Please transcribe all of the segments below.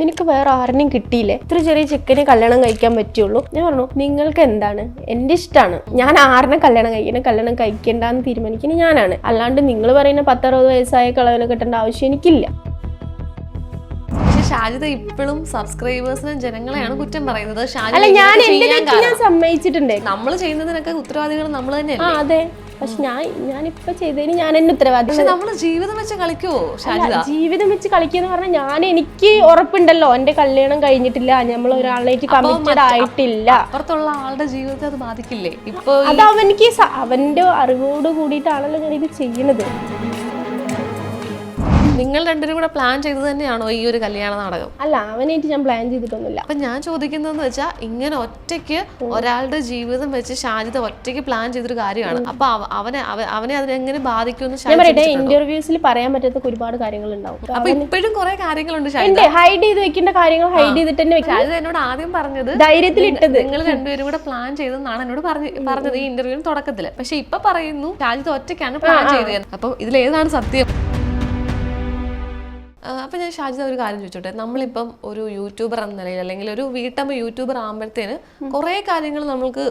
നിനക്ക് വേറെ ആരെയും കിട്ടിയില്ലേ, ഇത്ര ചെറിയ ചെക്കനെ കല്യാണം കഴിക്കാൻ പറ്റുള്ളൂ. ഞാൻ പറഞ്ഞു നിങ്ങൾക്ക് എന്താണ്, എൻ്റെ ഇഷ്ടമാണ്, ഞാൻ ആറിനെ കല്യാണം കഴിക്കണ്ടെന്ന് തീരുമാനിക്കുന്നത് ഞാനാണ്. അല്ലാണ്ട് നിങ്ങൾ പറയുന്ന 10-60 വയസ്സായ കളവനെ കിട്ടേണ്ട ആവശ്യം എനിക്കില്ല. ഷാജിദ ഇപ്പോഴും സബ്സ്ക്രൈബേഴ്സിനും ജനങ്ങളെയാണ് കുറ്റം പറയുന്നത്. അല്ല, ഞാൻ എന്റെ തെറ്റ് ഞാൻ സമ്മതിച്ചിട്ടുണ്ട്. നമ്മൾ ചെയ്യുന്നതിനൊക്കെ ഉത്തരവാദികൾ നമ്മൾ തന്നെയല്ലേ? അതെ, പക്ഷെ ഞാനിപ്പോ ചെയ്തതിന് ഞാൻ എന്നെ ഉത്തരവാദി. പക്ഷെ നമ്മള് ജീവിതം വെച്ച് കളിക്കുവോ ഷാജിദ? ജീവിതം വെച്ച് കളിക്കാന്ന് പറഞ്ഞാൽ എനിക്ക് ഉറപ്പുണ്ടല്ലോ എന്റെ കല്യാണം കഴിഞ്ഞിട്ടില്ല, നമ്മൾ ഒരാളായിട്ട് കമ്മിറ്റഡ് ആയിട്ടില്ല. അപ്പുറത്തുള്ള ആളുടെ ജീവിതത്തെ അത് ബാധിക്കില്ലേ? ഇപ്പൊ അത് അവന്റെ അറിവോട് കൂടിയിട്ടാണല്ലോ ഞാൻ ഇത് ചെയ്യുന്നത്. നിങ്ങൾ രണ്ടുപേരും കൂടെ പ്ലാൻ ചെയ്തത് തന്നെയാണോ ഈ ഒരു കല്യാണ നാടകം? അല്ല, അവനായിട്ട് ഞാൻ പ്ലാൻ ചെയ്തിട്ടൊന്നുമില്ല. അപ്പൊ ഞാൻ ചോദിക്കുന്നതെന്ന് വെച്ചാൽ, ഇങ്ങനെ ഒറ്റയ്ക്ക് ഒരാളുടെ ജീവിതം വെച്ച് ഷാജിദ ഒറ്റയ്ക്ക് പ്ലാൻ ചെയ്തൊരു കാര്യമാണ്. അപ്പൊ അവനെ അതിനെങ്ങനെ ബാധിക്കുമെന്ന് ഞാൻ പറയട്ടെ, ഇന്റർവ്യൂസിൽ പറയാൻ പറ്റാത്ത ഒരുപാട് കാര്യങ്ങൾ ഉണ്ടാവും. അപ്പൊ ഇപ്പോഴും കുറെ കാര്യങ്ങളുണ്ട് ഷാജിദ. ഹൈഡ് ചെയ്ത് വെക്കേണ്ട കാര്യങ്ങൾ ഹൈഡ് ചെയ്തിട്ട് തന്നെ വെക്കും. ഷാജിദ എന്നോട് ആദ്യം പറഞ്ഞത് ധൈര്യത്തിൽ ഇട്ടത് നിങ്ങൾ രണ്ടുപേരും കൂടെ പ്ലാൻ ചെയ്തെന്നാണ് എന്നോട് പറഞ്ഞത് ഈ ഇന്റർവ്യൂവിന് തുടക്കത്തില്. പക്ഷെ ഇപ്പൊ പറയുന്നു ഷാജിദ ഒറ്റയ്ക്കാണ് പ്ലാൻ ചെയ്തത്. അപ്പൊ ഇതിലേതാണ് സത്യം? അപ്പം ഞാൻ ഷാജിദ ഒരു കാര്യം ചോദിച്ചോട്ടെ, നമ്മളിപ്പം ഒരു യൂട്യൂബർ എന്ന നിലയിൽ അല്ലെങ്കിൽ ഒരു വീട്ടമ്മ യൂട്യൂബർ ആകുമ്പോഴത്തേന് കുറേ കാര്യങ്ങൾ നമ്മൾക്ക്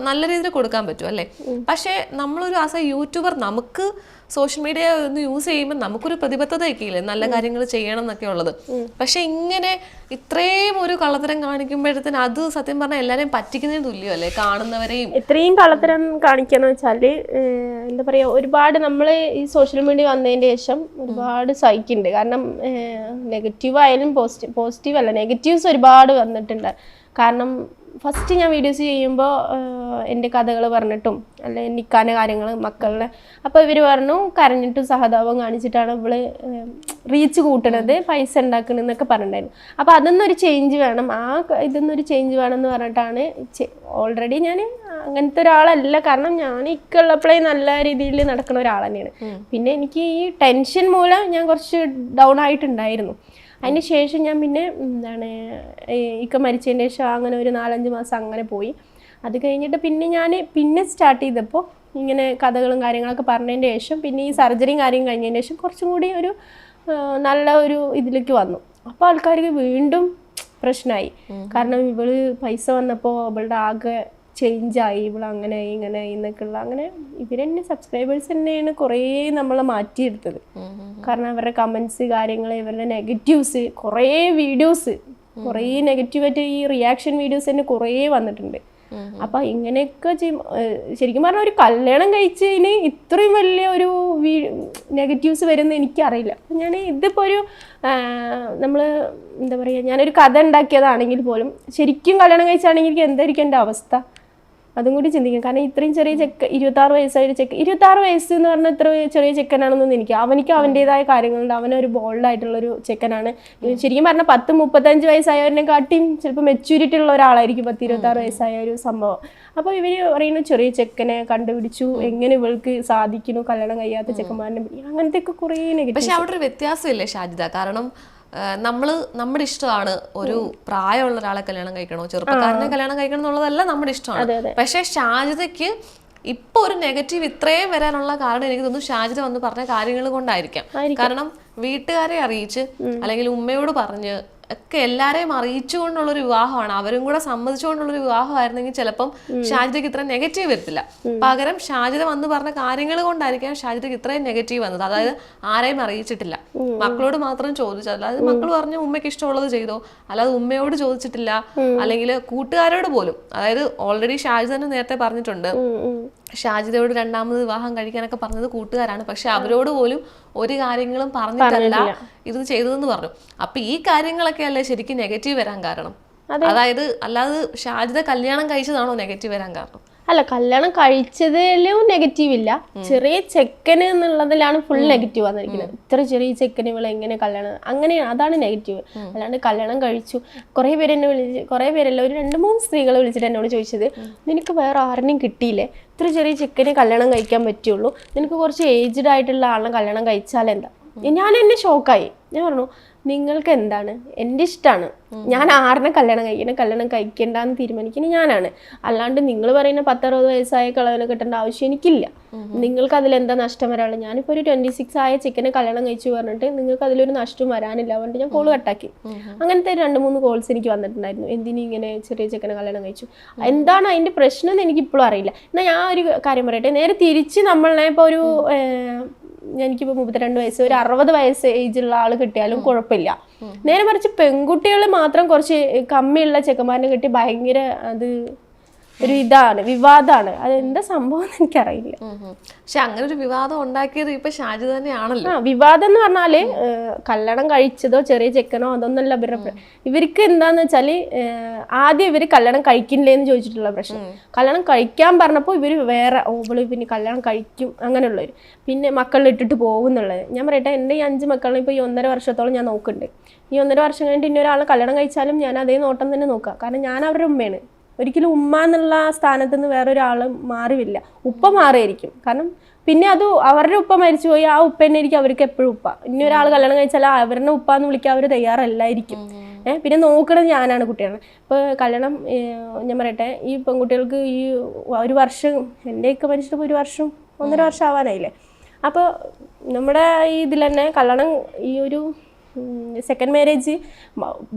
നല്ല രീതിയിൽ കൊടുക്കാൻ പറ്റും അല്ലേ? പക്ഷേ നമ്മളൊരു ആസ് എ യൂട്യൂബർ നമുക്ക് സോഷ്യൽ മീഡിയ ഒന്ന് യൂസ് ചെയ്യുമ്പോൾ നമുക്കൊരു പ്രതിബദ്ധതയൊക്കെ ഇല്ലേ, നല്ല കാര്യങ്ങൾ ചെയ്യണം എന്നൊക്കെ ഉള്ളത്. പക്ഷെ ഇങ്ങനെ ഇത്രയും ഒരു കള്ളത്തരം കാണിക്കുമ്പോഴത്തേന് അത് സത്യം പറഞ്ഞാൽ എല്ലാവരെയും പറ്റിക്കുന്നതിന് തുല്യമല്ലേ, കാണുന്നവരെയും? ഇത്രയും കള്ളത്തരം കാണിക്കാന്ന് വെച്ചാല് എന്താ പറയാ, ഒരുപാട് നമ്മൾ ഈ സോഷ്യൽ മീഡിയ വന്നതിന് ശേഷം ഒരുപാട് സഹിക്കുന്നുണ്ട്. കാരണം നെഗറ്റീവ് ആയാലും പോസിറ്റീവ് അല്ല, നെഗറ്റീവ്സ് ഒരുപാട് വന്നിട്ടുണ്ട്. കാരണം ഫസ്റ്റ് ഞാൻ വീഡിയോസ് ചെയ്യുമ്പോൾ എൻ്റെ കഥകൾ പറഞ്ഞിട്ടും അല്ലെ നിൽക്കാൻ്റെ കാര്യങ്ങൾ മക്കളുടെ, അപ്പോൾ ഇവർ പറഞ്ഞു കരഞ്ഞിട്ടും സഹതാപം കാണിച്ചിട്ടാണ് ഇവള് റീച്ച് കൂട്ടണത്, പൈസ ഉണ്ടാക്കണമെന്നൊക്കെ പറഞ്ഞിട്ടുണ്ടായിരുന്നു. അപ്പോൾ അതൊന്നൊരു ചേഞ്ച് വേണം, ഇതൊന്നൊരു ചേഞ്ച് വേണം എന്ന് പറഞ്ഞിട്ടാണ്. ഓൾറെഡി ഞാൻ അങ്ങനത്തെ ഒരാളല്ല, കാരണം ഞാൻ ഇക്കുള്ളപ്പോഴേ നല്ല രീതിയിൽ നടക്കുന്ന ഒരാൾ തന്നെയാണ്. പിന്നെ എനിക്ക് ഈ ടെൻഷൻ മൂലം ഞാൻ കുറച്ച് ഡൗൺ ആയിട്ടുണ്ടായിരുന്നു. അതിന് ശേഷം ഞാൻ പിന്നെ ഇക്ക മരിച്ചതിന് ശേഷം അങ്ങനെ ഒരു 4-5 മാസം അങ്ങനെ പോയി. അത് കഴിഞ്ഞിട്ട് പിന്നെ സ്റ്റാർട്ട് ചെയ്തപ്പോൾ ഇങ്ങനെ കഥകളും കാര്യങ്ങളൊക്കെ പറഞ്ഞതിന് ശേഷം പിന്നെ ഈ സർജറിയും കാര്യം കഴിഞ്ഞതിന് ശേഷം കുറച്ചും കൂടി ഒരു നല്ല ഒരു ഇതിലേക്ക് വന്നു. അപ്പോൾ ആൾക്കാർക്ക് വീണ്ടും പ്രശ്നമായി. കാരണം ഇവള് പൈസ വന്നപ്പോൾ അവളുടെ ആകെ ചേഞ്ചായി, ഇവള് അങ്ങനെ ഇങ്ങനെ എന്നൊക്കെയുള്ള അങ്ങനെ ഇവരെന്നെ സബ്സ്ക്രൈബേഴ്സ് തന്നെയാണ് കുറേ നമ്മളെ മാറ്റിയെടുത്തത്. കാരണം അവരുടെ കമൻസ് കാര്യങ്ങൾ, ഇവരുടെ നെഗറ്റീവ്സ്, കുറേ വീഡിയോസ് കുറേ നെഗറ്റീവായിട്ട് ഈ റിയാക്ഷൻ വീഡിയോസ് തന്നെ കുറേ വന്നിട്ടുണ്ട്. അപ്പം ഇങ്ങനെയൊക്കെ ശരിക്കും പറഞ്ഞാൽ ഒരു കല്യാണം കഴിച്ചതിന് ഇത്രയും വലിയ ഒരു നെഗറ്റീവ്സ് വരുമെന്ന് എനിക്കറിയില്ല. അപ്പം ഞാൻ ഇതിപ്പോൾ ഒരു നമ്മൾ എന്താ പറയുക, ഞാനൊരു കഥ ഉണ്ടാക്കിയതാണെങ്കിൽ പോലും ശരിക്കും കല്യാണം കഴിച്ചാണെങ്കിൽ എനിക്ക് എന്തായിരിക്കും എൻ്റെ അവസ്ഥ, അതും കൂടി ചിന്തിക്കും. കാരണം ഇത്രയും ചെറിയ 26 വയസ്സായ ചെക്കൻ, 26 വയസ്സ് എന്ന് പറഞ്ഞാൽ ഇത്ര ചെറിയ ചെക്കനാണെന്നൊന്നും അവനിക്ക് അവൻ്റെതായ കാര്യങ്ങളുണ്ട്. അവനൊരു ബോൾഡായിട്ടുള്ളൊരു ചെക്കനാണ്. ശരിക്കും പറഞ്ഞാൽ 10-35 വയസ്സായവരെ കാട്ടിയും ചിലപ്പോൾ മെച്യൂരിറ്റി ഉള്ള ഒരാളായിരിക്കും 10-26 വയസ്സായ ഒരു സംഭവം. അപ്പോൾ ഇവർ പറയുന്നു ചെറിയ ചെക്കനെ കണ്ടുപിടിച്ചു, എങ്ങനെ ഇവൾക്ക് സാധിക്കുന്നു കല്യാണം കഴിയാത്ത ചെക്കന്മാരെ, അങ്ങനത്തെ ഒക്കെ കുറേ നെഗറ്റീവ്. പക്ഷെ അവിടെ ഒരു വ്യത്യാസമില്ലേ ഷാജിദ? കാരണം നമ്മുടെ ഇഷ്ടമാണ് ഒരു പ്രായമുള്ള ഒരാളെ കല്യാണം കഴിക്കണോ ചെറുപ്പക്കാരനെ കല്യാണം കഴിക്കണം എന്നുള്ളതല്ല നമ്മുടെ ഇഷ്ടമാണ്. പക്ഷെ ഷാജിദയ്ക്ക് ഇപ്പൊ ഒരു നെഗറ്റീവ് ഇത്രയും വരാനുള്ള കാരണം എനിക്ക് തോന്നുന്നു ഷാജിദ വന്ന് പറഞ്ഞ കാര്യങ്ങൾ കൊണ്ടായിരിക്കാം. കാരണം വീട്ടുകാരെ അറിയിച്ച് അല്ലെങ്കിൽ ഉമ്മയോട് പറഞ്ഞ് ഒക്കെ എല്ലാരെയും അറിയിച്ചുകൊണ്ടുള്ളൊരു വിവാഹമാണ്, അവരും കൂടെ സമ്മതിച്ചുകൊണ്ടുള്ളൊരു വിവാഹമായിരുന്നെങ്കിൽ ചിലപ്പം ഷാജിദയ്ക്ക് ഇത്ര നെഗറ്റീവ് വരത്തില്ല. പകരം ഷാജിദ വന്ന് പറഞ്ഞ കാര്യങ്ങൾ കൊണ്ടായിരിക്കാം ഷാജിദയ്ക്ക് ഇത്രയും നെഗറ്റീവ് വന്നത്. അതായത് ആരെയും അറിയിച്ചിട്ടില്ല, മക്കളോട് മാത്രം ചോദിച്ചു. അല്ലാതെ മക്കൾ പറഞ്ഞു ഉമ്മയ്ക്ക് ഇഷ്ടമുള്ളത് ചെയ്തോ, അല്ലാതെ ഉമ്മയോട് ചോദിച്ചിട്ടില്ല, അല്ലെങ്കിൽ കൂട്ടുകാരോട് പോലും. അതായത് ഓൾറെഡി ഷാജിദ തന്നെ നേരത്തെ പറഞ്ഞിട്ടുണ്ട് ഷാജിദയോട് രണ്ടാമത് വിവാഹം കഴിക്കാനൊക്കെ പറഞ്ഞത് കൂട്ടുകാരാണ്, പക്ഷെ അവരോട് പോലും ഒരു കാര്യങ്ങളും പറഞ്ഞിട്ടല്ല ഇത് ചെയ്തതെന്ന് പറഞ്ഞു. അപ്പൊ ഈ കാര്യങ്ങളൊക്കെ അല്ലേ ശരിക്കും നെഗറ്റീവ് വരാൻ കാരണം? അതായത് അല്ലാതെ ഷാജിദ കല്യാണം കഴിച്ചതാണോ നെഗറ്റീവ് വരാൻ കാരണം? അല്ല, കല്യാണം കഴിച്ചതിലും നെഗറ്റീവ് ഇല്ല, ചെറിയ ചെക്കന് എന്നുള്ളതിലാണ് ഫുൾ നെഗറ്റീവ് വന്നിരിക്കുന്നത്. ഇത്ര ചെറിയ ചെക്കന് ഇവളെ എങ്ങനെ കല്യാണം, അങ്ങനെയാണ്, അതാണ് നെഗറ്റീവ്. അല്ലാണ്ട് കല്യാണം കഴിച്ചു. കുറേ പേര് എന്നെ കുറേ പേരല്ല, ഒരു 2-3 സ്ത്രീകളെ വിളിച്ചിട്ട് എന്നോട് ചോദിച്ചത്, നിനക്ക് വേറെ ആരെയും കിട്ടിയില്ലേ, ഇത്ര ചെറിയ ചെക്കനെ കല്യാണം കഴിക്കാൻ പറ്റുള്ളൂ, നിനക്ക് കുറച്ച് ഏജ്ഡ് ആയിട്ടുള്ള ആളെ കല്യാണം കഴിച്ചാൽ എന്താ? ഞാൻ എന്നെ ഷോക്കായി. ഞാൻ പറഞ്ഞു നിങ്ങൾക്ക് എന്താണ്, എൻ്റെ ഇഷ്ടമാണ്, ഞാൻ ആറിനെ കല്യാണം കഴിക്കേണ്ടെന്ന് തീരുമാനിക്കുന്നത് ഞാനാണ്. അല്ലാണ്ട് നിങ്ങൾ പറയുന്ന 10-60 വയസ്സായ കളവനെ കെട്ടേണ്ട ആവശ്യം എനിക്കില്ല. നിങ്ങൾക്ക് അതിലെന്താ നഷ്ടം വരാനുള്ളത്? ഞാനിപ്പോൾ ഒരു 26 ആയ ചിക്കനെ കല്യാണം കഴിച്ചു പറഞ്ഞിട്ട് നിങ്ങൾക്ക് അതിലൊരു നഷ്ടം വരാനില്ല പറഞ്ഞിട്ട് ഞാൻ കോള് കട്ടാക്കി. അങ്ങനത്തെ 2-3 കോൾസ് എനിക്ക് വന്നിട്ടുണ്ടായിരുന്നു. എന്തിനും ഇങ്ങനെ ചെറിയ ചിക്കനെ കല്യാണം കഴിച്ചു, എന്താണ് അതിൻ്റെ പ്രശ്നം എന്ന് എനിക്കിപ്പോഴും അറിയില്ല. എന്നാൽ ഞാൻ ഒരു കാര്യം പറയട്ടെ, നേരെ തിരിച്ച് നമ്മളെ ഇപ്പോൾ ഒരു എനിക്കിപ്പോൾ 32 വയസ്സ്, ഒരു 60 വയസ്സ് ഏജുള്ള ആൾ കിട്ടിയാലും കുഴപ്പമില്ല. നേരെ മറിച്ച് പെൺകുട്ടികൾ മാത്രം കുറച്ച് കമ്മിയുള്ള ചെക്കന്മാരെ കിട്ടി ഭയങ്കര അത് ഒരു ഇതാണ്, വിവാദമാണ്. അതെന്താ സംഭവം എന്ന് എനിക്കറിയില്ല. പക്ഷെ അങ്ങനെ ഒരു വിവാദം ഉണ്ടാക്കിയത് ഇപ്പൊ ഷാജിദ തന്നെയാണല്ലോ. വിവാദം എന്ന് പറഞ്ഞാല് കല്യാണം കഴിച്ചതോ ചെറിയ ചെക്കനോ അതൊന്നല്ല ഇവർക്ക് എന്താന്ന് വെച്ചാല് ആദ്യം ഇവര് കല്യാണം കഴിക്കില്ലേന്ന് ചോദിച്ചിട്ടുള്ള പ്രശ്നം. കല്യാണം കഴിക്കാൻ പറഞ്ഞപ്പോൾ ഇവര് വേറെ ഓവള് പിന്നെ കല്യാണം കഴിക്കും അങ്ങനെയുള്ളവര്, പിന്നെ മക്കളിൽ ഇട്ടിട്ട് പോകും എന്നുള്ളത്. ഞാൻ പറയട്ടെ, എൻ്റെ ഈ 5 മക്കളിനെ ഇപ്പോൾ ഈ 1.5 വർഷത്തോളം ഞാൻ നോക്കുന്നുണ്ട്. ഈ 1.5 വർഷം കഴിഞ്ഞിട്ട് ഇനി ഒരാളെ കല്യാണം കഴിച്ചാലും ഞാൻ അതേ നോട്ടം തന്നെ നോക്കാം. കാരണം ഞാൻ അവരുടെ ഉമ്മയാണ്. ഒരിക്കലും ഉമ്മ എന്നുള്ള സ്ഥാനത്ത് നിന്ന് വേറൊരാൾ മാറിവില്ല. ഉപ്പ മാറിയായിരിക്കും. കാരണം പിന്നെ അത് അവരുടെ ഉപ്പ മരിച്ചുപോയി, ആ ഉപ്പ തന്നെ ആയിരിക്കും അവർക്ക് എപ്പോഴും ഉപ്പ. ഇനി ഒരാൾ കല്യാണം കഴിച്ചാൽ അവരുടെ ഉപ്പ എന്ന് വിളിക്കാൻ അവർ തയ്യാറല്ലായിരിക്കും. പിന്നെ നോക്കണത് ഞാനാണ് കുട്ടികളെ. ഇപ്പോൾ കല്യാണം ഞാൻ പറയട്ടെ, ഈ പെൺകുട്ടികൾക്ക് ഈ ഒരു വർഷം, എൻ്റെയൊക്കെ മരിച്ചിട്ട് 1 വർഷം 1.5 വർഷം ആവാനായില്ലേ. അപ്പോൾ നമ്മുടെ ഈ ഇതിൽ തന്നെ കല്യാണം ഈ ഒരു സെക്കൻഡ് മാരേജ്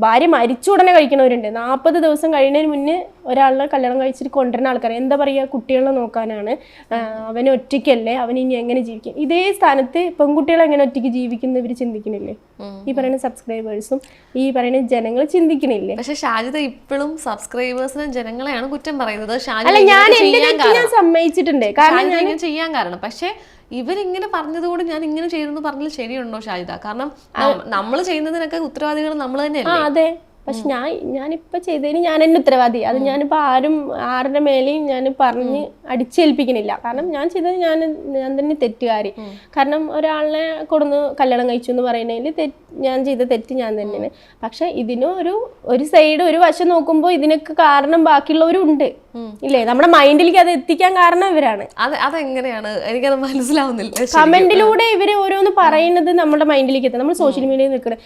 ഭാര്യ മരിച്ച ഉടനെ കഴിക്കുന്നവരുണ്ട്. 40 ദിവസം കഴിയുന്നതിന് മുന്നേ ഒരാളെ കല്യാണം കഴിച്ചിട്ട് കൊണ്ടുവരുന്ന ആൾക്കാർ എന്താ പറയുക, കുട്ടികളെ നോക്കാനാണ്, അവന് ഒറ്റയ്ക്കല്ലേ, അവൻ ഇനി എങ്ങനെ ജീവിക്കും. ഇതേ സ്ഥാനത്ത് പെൺകുട്ടികളെ എങ്ങനെ ഒറ്റയ്ക്ക് ജീവിക്കുന്നവർ ചിന്തിക്കണില്ലേ? ഈ പറയുന്ന സബ്സ്ക്രൈബേഴ്സും ഈ പറയുന്ന ജനങ്ങൾ ചിന്തിക്കണില്ലേ? പക്ഷെ ഷാജിദ ഇപ്പോഴും സബ്സ്ക്രൈബേഴ്സിനെ ജനങ്ങളെയാണ് കുറ്റം പറയുന്നത്. ഞാൻ സമ്മതിച്ചിട്ടുണ്ട്, കാരണം ഞാൻ ചെയ്യാൻ കാരണം. പക്ഷെ ഇവരിങ്ങനെ പറഞ്ഞതുകൊണ്ട് ഞാൻ ഇങ്ങനെ ചെയ്യുന്നു പറഞ്ഞാൽ ശരിയുണ്ടോ ഷാജിദ? കാരണം നമ്മൾ ചെയ്യുന്നതിനൊക്കെ ഉത്തരവാദികൾ നമ്മൾ തന്നെയല്ലേ? അതെ. പക്ഷെ ഞാനിപ്പോ ചെയ്തതിന് ഞാൻ തന്നെ ഉത്തരവാദി. അത് ഞാനിപ്പോ ആരുടെ മേലെയും ഞാൻ പറഞ്ഞ് അടിച്ചേൽപ്പിക്കണില്ല. കാരണം ഞാൻ ചെയ്തത് ഞാൻ തന്നെ തെറ്റുകാരി. കാരണം ഒരാളിനെ കൊടുന്ന് കല്യാണം കഴിച്ചു എന്ന് പറയുന്നതിൽ ഞാൻ ചെയ്ത തെറ്റ് ഞാൻ തന്നെയാണ്. പക്ഷെ ഇതിന് ഒരു സൈഡ്, ഒരു വശം നോക്കുമ്പോൾ ഇതിനൊക്കെ കാരണം ബാക്കിയുള്ളവരും ഉണ്ട് ഇല്ലേ? നമ്മുടെ മൈൻഡിലേക്ക് അത് എത്തിക്കാൻ കാരണം ഇവരാണ്. അതെങ്ങനെയാണ്? എനിക്കത് മനസ്സിലാവുന്നില്ല. കമന്റിലൂടെ ഇവര് ഓരോന്ന് പറയുന്നത് നമ്മുടെ മൈൻഡിലേക്ക് എത്താം. നമ്മൾ സോഷ്യൽ മീഡിയയിൽ നിൽക്കുന്നത്.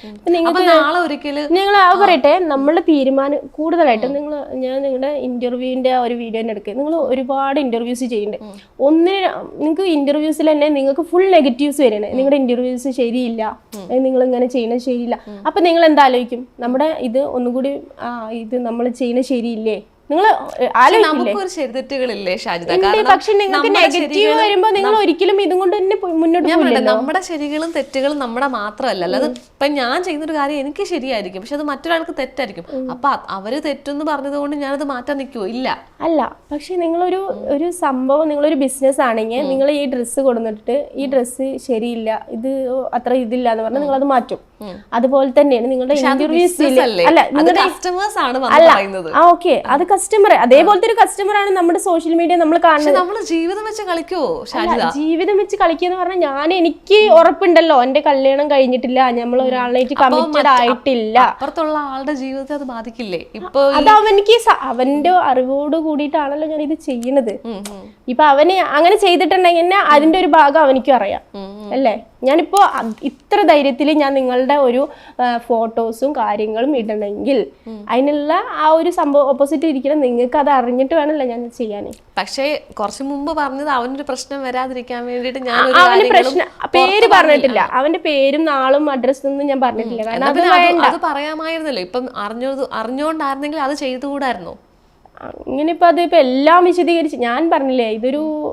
നിങ്ങൾ പറയട്ടെ, നമ്മളുടെ തീരുമാനം കൂടുതലായിട്ട് ഞാൻ നിങ്ങളുടെ ഇന്റർവ്യൂവിന്റെ ഒരു വീഡിയോ തന്നെ എടുക്കുക. നിങ്ങൾ ഒരുപാട് ഇന്റർവ്യൂസ് ചെയ്യുന്നുണ്ട്. നിങ്ങൾക്ക് ഇന്റർവ്യൂസിൽ തന്നെ നിങ്ങൾക്ക് ഫുൾ നെഗറ്റീവ്സ് വരുന്നത്. നിങ്ങളുടെ ഇന്റർവ്യൂസ് ശരിയില്ല, നിങ്ങൾ ഇങ്ങനെ ചെയ്യണത് ശരിയില്ല. അപ്പൊ നിങ്ങൾ എന്താ ആലോചിക്കും? നമ്മുടെ ഇത് ഒന്നുകൂടി ഇത് നമ്മൾ ചെയ്യുന്നത് ശരിയില്ലേ? നിങ്ങൾ പക്ഷെ നിങ്ങൾക്ക് നെഗറ്റീവ് വരുമ്പോ നിങ്ങൾ ഒരിക്കലും ഇതും കൊണ്ട് തന്നെ മുന്നോട്ട് പോകില്ല. നമ്മുടെ ശരികളും തെറ്റുകളും നമ്മുടെ മാത്രമല്ല. അല്ലാതെ ഇപ്പൊ ഞാൻ ചെയ്യുന്നൊരു കാര്യം എനിക്ക് ശരിയായിരിക്കും, പക്ഷെ അത് മറ്റൊരാൾക്ക് തെറ്റായിരിക്കും. അപ്പൊ അവര് തെറ്റെന്ന് പറഞ്ഞത് കൊണ്ട് ഞാനത് മാറ്റാൻ നിൽക്കുവോ? ഇല്ല. അല്ല, പക്ഷെ നിങ്ങളൊരു സംഭവം, നിങ്ങളൊരു ബിസിനസ് ആണെങ്കിൽ നിങ്ങൾ ഈ ഡ്രസ്സ് കൊടുത്തിട്ട് ഈ ഡ്രസ്സ് ശരിയില്ല, ഇത് അത്ര ഇതില്ല എന്ന് പറഞ്ഞാൽ നിങ്ങൾ അത് മാറ്റും. അതുപോലെ തന്നെയാണ് നിങ്ങളുടെ ഇന്റർവ്യൂസിൽ ഓക്കെ, അത് കസ്റ്റമർ, അതേപോലത്തെ ഒരു കസ്റ്റമർ ആണ് നമ്മുടെ സോഷ്യൽ മീഡിയ നമ്മൾ കാണുന്നത്. നമ്മൾ ജീവിതം വെച്ച് കളിക്കുവോ? ജീവിതം വെച്ച് കളിക്കുക പറഞ്ഞാൽ എനിക്ക് ഉറപ്പുണ്ടല്ലോ എന്റെ കല്യാണം കഴിഞ്ഞിട്ടില്ല, നമ്മൾ ഒരാളായിട്ട് കമ്മിറ്റഡ് ആയിട്ടില്ല. അപ്പുറത്തുള്ള ആളുടെ ജീവിതത്തെ അത് ബാധിക്കില്ലേ? ഇപ്പൊ അത് അവന്റെ അറിവോട് കൂടിയിട്ടാണല്ലോ ഞാൻ ഇത് ചെയ്യുന്നത്. ഇപ്പൊ അവന് അങ്ങനെ ചെയ്തിട്ടുണ്ടെങ്കിൽ അതിന്റെ ഒരു ഭാഗം അവനിക്കും അറിയാം അല്ലേ? ഞാനിപ്പോ ഇത്ര ധൈര്യത്തിൽ ഞാൻ നിങ്ങളുടെ ഒരു ഫോട്ടോസും കാര്യങ്ങളും ഇടണമെങ്കിൽ അതിനുള്ള ആ ഒരു സംഭവം ഓപ്പോസിറ്റ് ഇരിക്കണം. നിങ്ങൾക്ക് അത് അറിഞ്ഞിട്ട് വേണമല്ലോ ഞാൻ ചെയ്യാൻ. പക്ഷേ കുറച്ച് മുമ്പ് പറഞ്ഞത് അവനൊരു പ്രശ്നം വരാതിരിക്കാൻ വേണ്ടിട്ട് ഞാൻ അവന് പ്രശ്നം പേര് പറഞ്ഞിട്ടില്ല. അവന്റെ പേരും നാളും അഡ്രസ്സും ഒന്നും ഞാൻ പറഞ്ഞിട്ടില്ല. കാരണം അത് പറയാമായിരുന്നല്ലോ. ഇപ്പം അറിഞ്ഞോണ്ടായിരുന്നെങ്കിൽ അത് ചെയ്തുകൂടായിരുന്നോ? ഇങ്ങനെ ഇപ്പൊ അതിപ്പോ എല്ലാം വിശദീകരിച്ച് ഞാൻ പറഞ്ഞില്ലേ,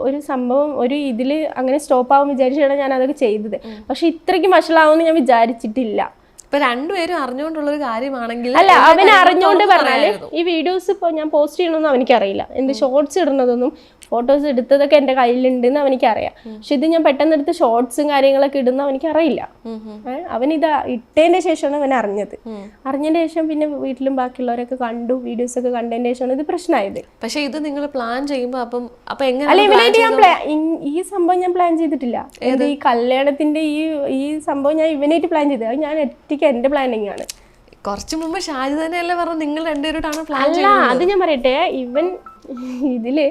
ഒരു സംഭവം ഒരു ഇതില് അങ്ങനെ സ്റ്റോപ്പ് ആവും വിചാരിച്ചാണ് ഞാൻ അതൊക്കെ ചെയ്തത്. പക്ഷെ ഇത്രയ്ക്ക് വഷളാവുമെന്ന് ഞാൻ വിചാരിച്ചിട്ടില്ല. ഇപ്പൊ രണ്ടുപേരും അറിഞ്ഞുകൊണ്ടുള്ള ഒരു കാര്യമാണെങ്കിൽ അല്ല, അവന് അറിഞ്ഞുകൊണ്ട് പറഞ്ഞാല് ഈ വീഡിയോസ് ഇപ്പൊ ഞാൻ പോസ്റ്റ് ചെയ്യണമെന്ന് അവനിക്കറിയില്ല. എന്ത് ഷോർട്സ് ഇടുന്നതൊന്നും ഫോട്ടോസ് എടുത്തതൊക്കെ എൻ്റെ കയ്യിലുണ്ടെന്ന് അവനിക്കറിയാം. പക്ഷെ ഇത് ഞാൻ പെട്ടെന്ന് എടുത്ത് ഷോർട്സും കാര്യങ്ങളൊക്കെ ഇടുന്ന അവനിക്കറിയില്ല. അവനിത് ഇട്ടതിന്റെ ശേഷമാണ് അവൻ അറിഞ്ഞത്. അറിഞ്ഞതിന് ശേഷം പിന്നെ വീട്ടിലും ബാക്കിയുള്ളവരൊക്കെ കണ്ടു, വീഡിയോസ് ഒക്കെ കണ്ടതിന് ശേഷമാണ് ഇത് പ്രശ്നമായത്. പക്ഷെ ഇത് നിങ്ങൾ പ്ലാൻ ചെയ്യുമ്പോൾ അല്ല, ഇവനായിട്ട് ഈ സംഭവം ഞാൻ പ്ലാൻ ചെയ്തിട്ടില്ല. ഈ കല്യാണത്തിന്റെ ഈ സംഭവം ഞാൻ ഇവനായിട്ട് പ്ലാൻ ചെയ്തത്. ഞാൻ ഒറ്റയ്ക്ക് എന്റെ പ്ലാനിങ് ആണ്. കുറച്ചു മുമ്പ് ഷാജി തന്നെയല്ലേ പറഞ്ഞു നിങ്ങൾ രണ്ടുപേരോടാണ് പ്ലാൻ ചെയ്യുന്നത്? അല്ല, അത് ഞാൻ പറയട്ടെ, ഇവൻ ഇതില്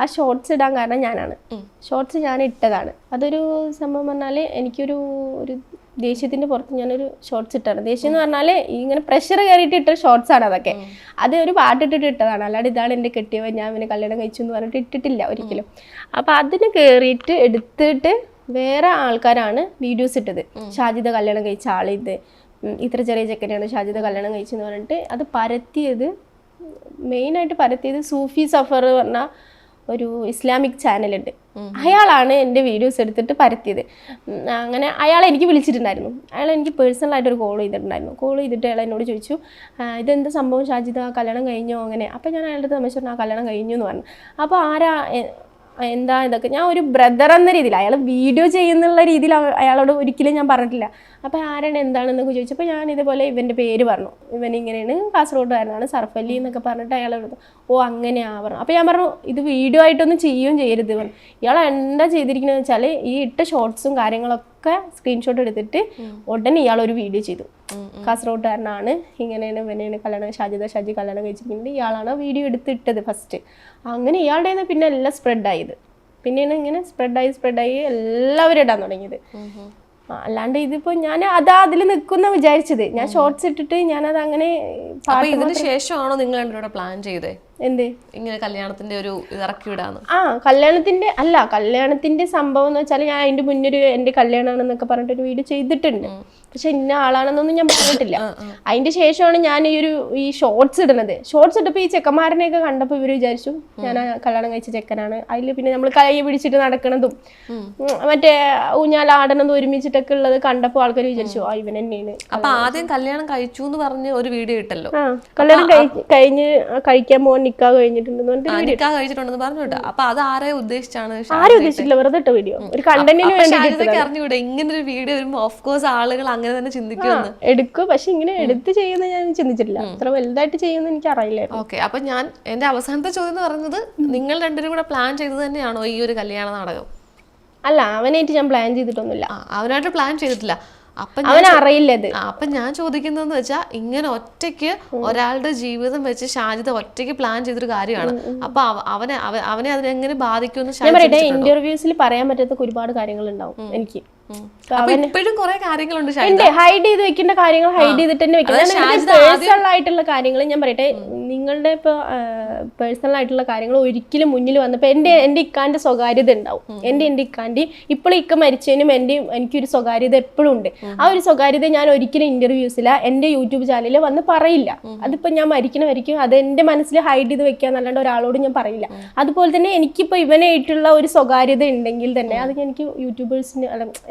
ആ ഷോർട്സ് ഇടാൻ കാരണം ഞാനാണ്. ഷോർട്സ് ഞാൻ ഇട്ടതാണ്. അതൊരു സംഭവം പറഞ്ഞാൽ എനിക്കൊരു ദേഷ്യത്തിന്റെ പുറത്ത് ഞാനൊരു ഷോർട്സ് ഇട്ടാണ്. ദേഷ്യം എന്ന് പറഞ്ഞാൽ ഇങ്ങനെ പ്രഷർ കയറിയിട്ട് ഇട്ട ഷോർട്സ് ആണ് അതൊക്കെ. അത് ഒരു പാട്ടിട്ടിട്ട് ഇട്ടതാണ്, അല്ലാണ്ട് ഇതാണ് എൻ്റെ കെട്ടിയവൻ ഞാൻ ഇവനെ കല്യാണം കഴിച്ചു എന്ന് പറഞ്ഞിട്ട് ഇട്ടിട്ടില്ല ഒരിക്കലും. അപ്പം അതിന് കയറിയിട്ട് എടുത്തിട്ട് വേറെ ആൾക്കാരാണ് വീഡിയോസ് ഇട്ടത്. ഷാജിദ കല്യാണം കഴിച്ച ആളിത്, ഇത്ര ചെറിയ ചെക്കനെയാണ് ഷാജിദ കല്യാണം കഴിച്ചെന്ന് പറഞ്ഞിട്ട് അത് പരത്തിയത്, മെയിനായിട്ട് പരത്തിയത് സൂഫി സഫർ പറഞ്ഞ ഒരു ഇസ്ലാമിക് ചാനലുണ്ട്. അയാളാണ് എൻ്റെ വീഡിയോസ് എടുത്തിട്ട് പരത്തിയത്. അങ്ങനെ അയാൾ എനിക്ക് വിളിച്ചിട്ടുണ്ടായിരുന്നു. അയാൾ എനിക്ക് പേഴ്സണലായിട്ടൊരു കോൾ ചെയ്തിട്ടുണ്ടായിരുന്നു. കോൾ ചെയ്തിട്ട് അയാൾ എന്നോട് ചോദിച്ചു, ഇതെന്താ സംഭവം ഷാജിദ, കല്യാണം കഴിഞ്ഞോ അങ്ങനെ. അപ്പം ഞാൻ അയാളുടെ തമാശ പറഞ്ഞു, ആ കല്യാണം കഴിഞ്ഞു എന്ന് പറഞ്ഞു. അപ്പോൾ ആരാ എന്താ ഇതൊക്കെ, ഞാൻ ഒരു ബ്രദർ എന്ന രീതിയിൽ, അയാൾ വീഡിയോ ചെയ്യുന്നുള്ള രീതിയിൽ അയാളോട് ഒരിക്കലും ഞാൻ പറഞ്ഞിട്ടില്ല. അപ്പോൾ ആരാണ് എന്താണെന്നൊക്കെ ചോദിച്ചപ്പോൾ ഞാൻ ഇതേപോലെ ഇവൻ്റെ പേര് പറഞ്ഞു, ഇവൻ ഇങ്ങനെയാണ്, കാസർഗോഡുകാരനാണ്, സർഫലി എന്നൊക്കെ പറഞ്ഞിട്ട് അയാളോട്, ഓ അങ്ങനെയാ പറഞ്ഞു. അപ്പോൾ ഞാൻ പറഞ്ഞു ഇത് വീഡിയോ ആയിട്ടൊന്നും ചെയ്യുകയും ചെയ്യരുത് പറഞ്ഞു. ഇയാൾ എന്താ ചെയ്തിരിക്കുന്നത് വെച്ചാൽ ഈ ഇട്ട ഷോർട്സും കാര്യങ്ങളൊക്കെ സ്ക്രീൻഷോട്ട് എടുത്തിട്ട് ഉടനെ ഇയാളൊരു വീഡിയോ ചെയ്തു. കാസർഗോഡുകാരനാണ്, ഇങ്ങനെയാണ്, ഇവനെയാണ് കല്യാണം, ഷാജി കല്യാണം കഴിച്ചിരിക്കുന്നത്, ഇയാളാണ് വീഡിയോ എടുത്തിട്ടത് ഫസ്റ്റ്. അങ്ങനെ ഇയാളുടെ നിന്ന് പിന്നെ എല്ലാം സ്പ്രെഡായത്. പിന്നെയാണ് ഇങ്ങനെ സ്പ്രെഡായി എല്ലാവരും ഇടാൻ തുടങ്ങിയത്. അല്ലാണ്ട് ഇതിപ്പോ ഞാൻ അതിൽ നിൽക്കുന്ന വിചാരിച്ചത്, ഞാൻ ഷോർട്സ് ഇട്ടിട്ട് ഞാനത് അങ്ങനെ. ഇതിന് ശേഷമാണോ നിങ്ങൾ എന്നോട് പ്ലാൻ ചെയ്തേ എന്ത് ഇങ്ങനെ കല്യാണത്തിന്റെ ഒരു ഇറക്കി വിടാന്ന്? കല്യാണത്തിന്റെ സംഭവം എന്ന് വെച്ചാൽ ഞാൻ അതിന്റെ മുന്നൊരു എന്റെ കല്യാണമാണെന്നൊക്കെ പറഞ്ഞിട്ടൊരു വീഡിയോ ചെയ്തിട്ടുണ്ട്. പക്ഷെ ഇന്ന ആളാണെന്നൊന്നും ഞാൻ പറഞ്ഞിട്ടില്ല. അതിന്റെ ശേഷമാണ് ഞാൻ ഈ ഷോർട്സ് ഇടുന്നത്. ഷോർട്സ് ഇട്ടപ്പോൾ ഈ ചെക്കന്മാരനെയൊക്കെ കണ്ടപ്പോൾ ഇവർ വിചാരിച്ചു ഞാൻ കല്യാണം കഴിച്ച ചെക്കനാണ്. അതിൽ പിന്നെ നമ്മൾ കൈ പിടിച്ചിട്ട് നടക്കണതും മറ്റേ ഊഞ്ഞാലാടണതും ഒരുമിച്ചിട്ടൊക്കെ ഉള്ളത് കണ്ടപ്പോൾ ആൾക്കാർ വിചാരിച്ചു ആ ഇവൻ തന്നെയാണ്. അപ്പൊ ആദ്യം കല്യാണം കഴിച്ചു എന്ന് പറഞ്ഞ് ഒരു വീഡിയോ ഇട്ടല്ലോ, കല്യാണം കഴിഞ്ഞ് കഴിക്കാൻ പോകാൻ നിക്കാ കഴിഞ്ഞിട്ടുണ്ടെന്ന് പറഞ്ഞു കേട്ടോ. അപ്പൊ അത് ആരെ ഉദ്ദേശിച്ചാണ്? ആരും ഉദ്ദേശിച്ചില്ല, വെറുതെ ഇട്ട വീഡിയോ, ഒരു കണ്ടന്റിന് വേണ്ടി അറിഞ്ഞൂടെ ഇങ്ങനെ ഒരു വീഡിയോ വരുമ്പോ ഓഫ് കോഴ്സ് ആളുകൾ അങ്ങനെ തന്നെ ചിന്തിക്കുമെന്ന്. എടുക്കും, പക്ഷെ ഇങ്ങനെ എടുത്ത് ചെയ്യുന്ന ഞാൻ ചിന്തിച്ചിട്ടില്ല, അത്ര വലുതായിട്ട് ചെയ്യുന്ന എനിക്ക് അറിയില്ലായിരുന്നു. ഓക്കെ, അപ്പൊ ഞാൻ എന്റെ അവസാനത്തെ ചോദ്യം എന്ന് പറഞ്ഞത്, നിങ്ങൾ രണ്ടുപേരും കൂടെ പ്ലാൻ ചെയ്തത് തന്നെയാണോ ഈ ഒരു കല്യാണ നാടകം? അല്ല, അവനായിട്ട് ഞാൻ പ്ലാൻ ചെയ്തിട്ടൊന്നുമില്ല. അവനായിട്ട് പ്ലാൻ ചെയ്തിട്ടില്ല, അവനറിയില്ലത്. അപ്പൊ ഞാൻ ചോദിക്കുന്നതെന്ന് വെച്ചാൽ, ഇങ്ങനെ ഒറ്റയ്ക്ക് ഒരാളുടെ ജീവിതം വെച്ച് ഷാജിദ ഒറ്റയ്ക്ക് പ്ലാൻ ചെയ്തൊരു കാര്യമാണ്. അപ്പൊ അവനെ അതിനെങ്ങനെ ബാധിക്കുമെന്ന് ഞാൻ പറയട്ടെ, ഇന്റർവ്യൂസിൽ പറയാൻ പറ്റാത്ത ഒരുപാട് കാര്യങ്ങൾ ഉണ്ടാവും എനിക്ക്. ഇപ്പോഴും കുറെ കാര്യങ്ങളുണ്ട് ഹൈഡ് ചെയ്ത് വെക്കേണ്ട കാര്യങ്ങൾ ഹൈഡ് ചെയ്തിട്ട് തന്നെ വെക്കണം. പേഴ്സണൽ ആയിട്ടുള്ള കാര്യങ്ങൾ ഞാൻ പറയട്ടെ, നിങ്ങളുടെ ഇപ്പൊ പേഴ്സണൽ ആയിട്ടുള്ള കാര്യങ്ങൾ ഒരിക്കലും മുന്നിൽ വന്നപ്പോ എന്റെ ഇക്കാന്റെ സ്വകാര്യത ഉണ്ടാവും. എന്റെ ഇക്കാന്റെ ഇപ്പോഴും ഇക്ക മരിച്ചതിനും എനിക്കൊരു സ്വകാര്യത എപ്പോഴും ഉണ്ട്. ആ ഒരു സ്വകാര്യത ഞാൻ ഒരിക്കലും ഇന്റർവ്യൂസില എന്റെ യൂട്യൂബ് ചാനലിൽ വന്ന് പറയില്ല. അതിപ്പോ ഞാൻ മരിക്കും അത് എന്റെ മനസ്സിൽ ഹൈഡ് ചെയ്ത് വെക്കാന്നല്ലാണ്ട് ഒരാളോട് ഞാൻ പറയില്ല. അതുപോലെ തന്നെ എനിക്കിപ്പോ ഇവനായിട്ടുള്ള ഒരു സ്വകാര്യത ഉണ്ടെങ്കിൽ തന്നെ അത് എനിക്ക് യൂട്യൂബേഴ്സിന്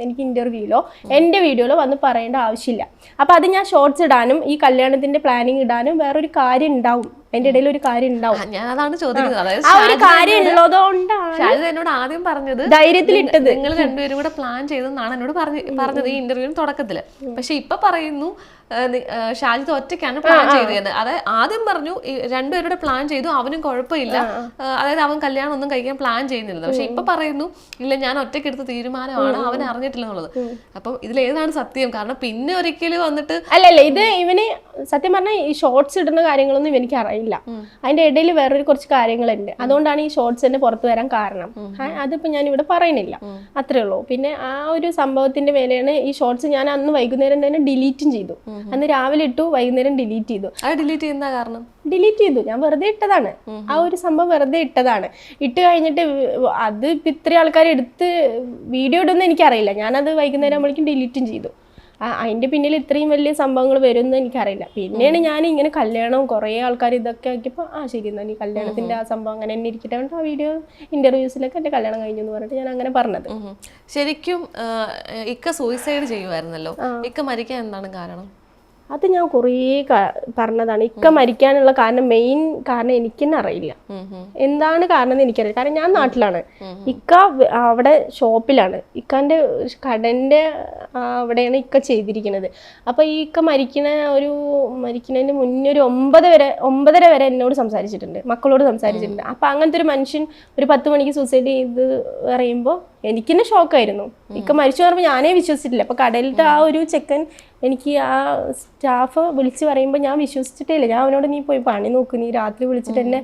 എനിക്ക് ഇന്റർവ്യൂയിലോ എൻ്റെ വീഡിയോയിലോ വന്ന് പറയേണ്ട ആവശ്യമില്ല. അപ്പൊ അത് ഞാൻ ഷോർട്സ് ഇടാനും ഈ കല്യാണത്തിന്റെ പ്ലാനിങ് ഇടാനും വേറൊരു കാര്യം ഉണ്ടാവും, അതിന്റെ ഇടയിൽ ഒരു കാര്യം ഉണ്ടാവും. ഞാൻ അതാണ് ചോദിക്കുന്നത്. ആ ഒരു കാര്യം ഉള്ളതുകൊണ്ടാണ് എന്നോട് ആദ്യം പറഞ്ഞത് ധൈര്യത്തിൽ ഇട്ടത്. നിങ്ങൾ രണ്ടുപേരും കൂടെ പ്ലാൻ ചെയ്തെന്നാണ് എന്നോട് പറഞ്ഞത് ഈ ഇന്റർവ്യൂവിന് തുടക്കത്തില്. പക്ഷെ ഇപ്പൊ പറയുന്നു ഷാജിദ ഒറ്റയ്ക്കാണ് പ്ലാൻ ചെയ്തത്. അതായത് ആദ്യം പറഞ്ഞു രണ്ടുപേരുടെ പ്ലാൻ ചെയ്തു, അവനും കുഴപ്പമില്ല, അതായത് അവൻ കല്യാണം ഒന്നും കഴിക്കാൻ പ്ലാൻ ചെയ്യുന്നില്ല. പക്ഷെ ഇപ്പൊ പറയുന്നു ഇല്ല, ഞാൻ ഒറ്റയ്ക്ക് എടുത്ത തീരുമാനമാണ്, അവൻ അറിഞ്ഞിട്ടില്ല എന്നുള്ളത്. അപ്പം ഇതിലേതാണ് സത്യം? കാരണം പിന്നെ ഒരിക്കലും വന്നിട്ട് അല്ലല്ല, ഇത് ഇവന് സത്യം പറഞ്ഞാൽ ഈ ഷോർട്സ് ഇടുന്ന കാര്യങ്ങളൊന്നും എനിക്ക് അറിയില്ല. അതിന്റെ ഇടയിൽ വേറൊരു കുറച്ച് കാര്യങ്ങളുണ്ട്, അതുകൊണ്ടാണ് ഈ ഷോർട്സ് തന്നെ പുറത്തു വരാൻ കാരണം. അതിപ്പോ ഞാൻ ഇവിടെ പറയുന്നില്ല, അത്രേ ഉള്ളൂ. പിന്നെ ആ ഒരു സംഭവത്തിന്റെ മേലെയാണ് ഈ ഷോർട്സ് ഞാൻ അന്ന് വൈകുന്നേരം തന്നെ ഡിലീറ്റും ചെയ്തു. അന്ന് രാവിലെ ഇട്ടു, വൈകുന്നേരം ഡിലീറ്റ് ചെയ്തു. ഡിലീറ്റ് ചെയ്യുന്ന കാരണം ഡിലീറ്റ് ചെയ്തു, ഞാൻ വെറുതെ ഇട്ടതാണ്. ആ ഒരു സംഭവം വെറുതെ ഇട്ടതാണ്. ഇട്ട് കഴിഞ്ഞിട്ട് അത് ഇപ്പൊ ഇത്രയും ആൾക്കാർ എടുത്ത് വീഡിയോ ഇടുന്ന എനിക്കറിയില്ല. ഞാനത് വൈകുന്നേരം ആകുമ്പോഴേക്കും ഡിലീറ്റും ചെയ്തു. അതിന്റെ പിന്നിൽ ഇത്രയും വലിയ സംഭവങ്ങൾ വരുമെന്ന് എനിക്കറിയില്ല. പിന്നെയാണ് ഞാൻ ഇങ്ങനെ കല്യാണവും കുറേ ആൾക്കാർ ഇതൊക്കെ ആക്കിയപ്പോ ശരി എന്നാ ഈ കല്യാണത്തിന്റെ ആ സംഭവം അങ്ങനെ തന്നെ ഇരിക്കട്ടെ ആ വീഡിയോ ഇന്റർവ്യൂസിലൊക്കെ എന്റെ കല്യാണം കഴിഞ്ഞു എന്ന് പറഞ്ഞിട്ട് ഞാൻ അങ്ങനെ പറഞ്ഞത്. ശരിക്കും ഇക്ക സൂയിസൈഡ് ചെയ്യുമായിരുന്നല്ലോ, ഇക്ക മരിക്കാൻ എന്താണ് കാരണം? അത് ഞാൻ കുറേ പറഞ്ഞതാണ്. ഇക്ക മരിക്കാനുള്ള കാരണം, മെയിൻ കാരണം എനിക്ക് തന്നെ അറിയില്ല എന്താണ് കാരണം എന്ന് എനിക്കറിയില്ല. കാരണം ഞാൻ നാട്ടിലാണ്, ഇക്ക അവിടെ ഷോപ്പിലാണ്, ഇക്കാന്റെ കടന്റെ അവിടെയാണ് ഇക്ക ചെയ്തിരിക്കുന്നത്. അപ്പൊ ഈ ഇക്ക മരിക്കുന്നതിന് മുന്നേ ഒരു 9:30 വരെ എന്നോട് സംസാരിച്ചിട്ടുണ്ട്, മക്കളോട് സംസാരിച്ചിട്ടുണ്ട്. അപ്പൊ അങ്ങനത്തെ ഒരു മനുഷ്യൻ ഒരു 10 മണിക്ക് സൂസൈഡ് ചെയ്ത് പറയുമ്പോൾ എനിക്ക് തന്നെ ഷോക്കായിരുന്നു. ഇക്ക മരിച്ചു പറയുമ്പോൾ ഞാനേ വിശ്വസിച്ചിട്ടില്ല. അപ്പൊ കടയിലത്തെ ആ ഒരു ചെക്കൻ എനിക്ക് ആ സ്റ്റാഫ് വിളിച്ച് പറയുമ്പോൾ ഞാൻ വിശ്വസിച്ചിട്ടേ ഇല്ല. ഞാൻ അവനോട് നീ പോയി പണി നോക്ക്, നീ രാത്രി വിളിച്ചിട്ട് എന്നെ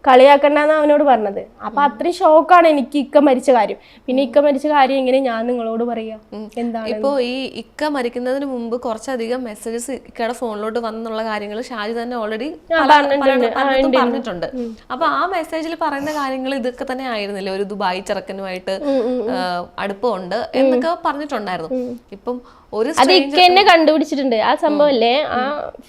കളിയാക്കണ്ടെന്ന് അവനോട് പറഞ്ഞത്. അപ്പൊ അത്രയും ഷോക്കാണ് എനിക്ക് ഇക്ക മരിച്ച കാര്യം. പിന്നെ ഇക്ക മരിച്ച കാര്യം എങ്ങനെ ഞാൻ നിങ്ങളോട് പറയാ? എന്താണ് ഇപ്പൊ ഈ ഇക്ക മരിക്കുന്നതിന് മുമ്പ് കുറച്ചധികം മെസ്സേജസ് ഇക്കയുടെ ഫോണിലോട്ട് വന്നുള്ള കാര്യങ്ങൾ ഷാജി തന്നെ ഓൾറെഡി പറഞ്ഞിട്ടുണ്ട്. അപ്പൊ ആ മെസ്സേജിൽ പറയുന്ന കാര്യങ്ങൾ ഇതൊക്കെ തന്നെ ആയിരുന്നില്ലേ, ഒരു ദുബായ് ചെറുക്കനുമായിട്ട് അടുപ്പമുണ്ട് എന്നൊക്കെ പറഞ്ഞിട്ടുണ്ടായിരുന്നു. ഇപ്പം അത് ഇക്ക എന്നെ കണ്ടുപിടിച്ചിട്ടുണ്ട്. ആ സംഭവം അല്ലേ, ആ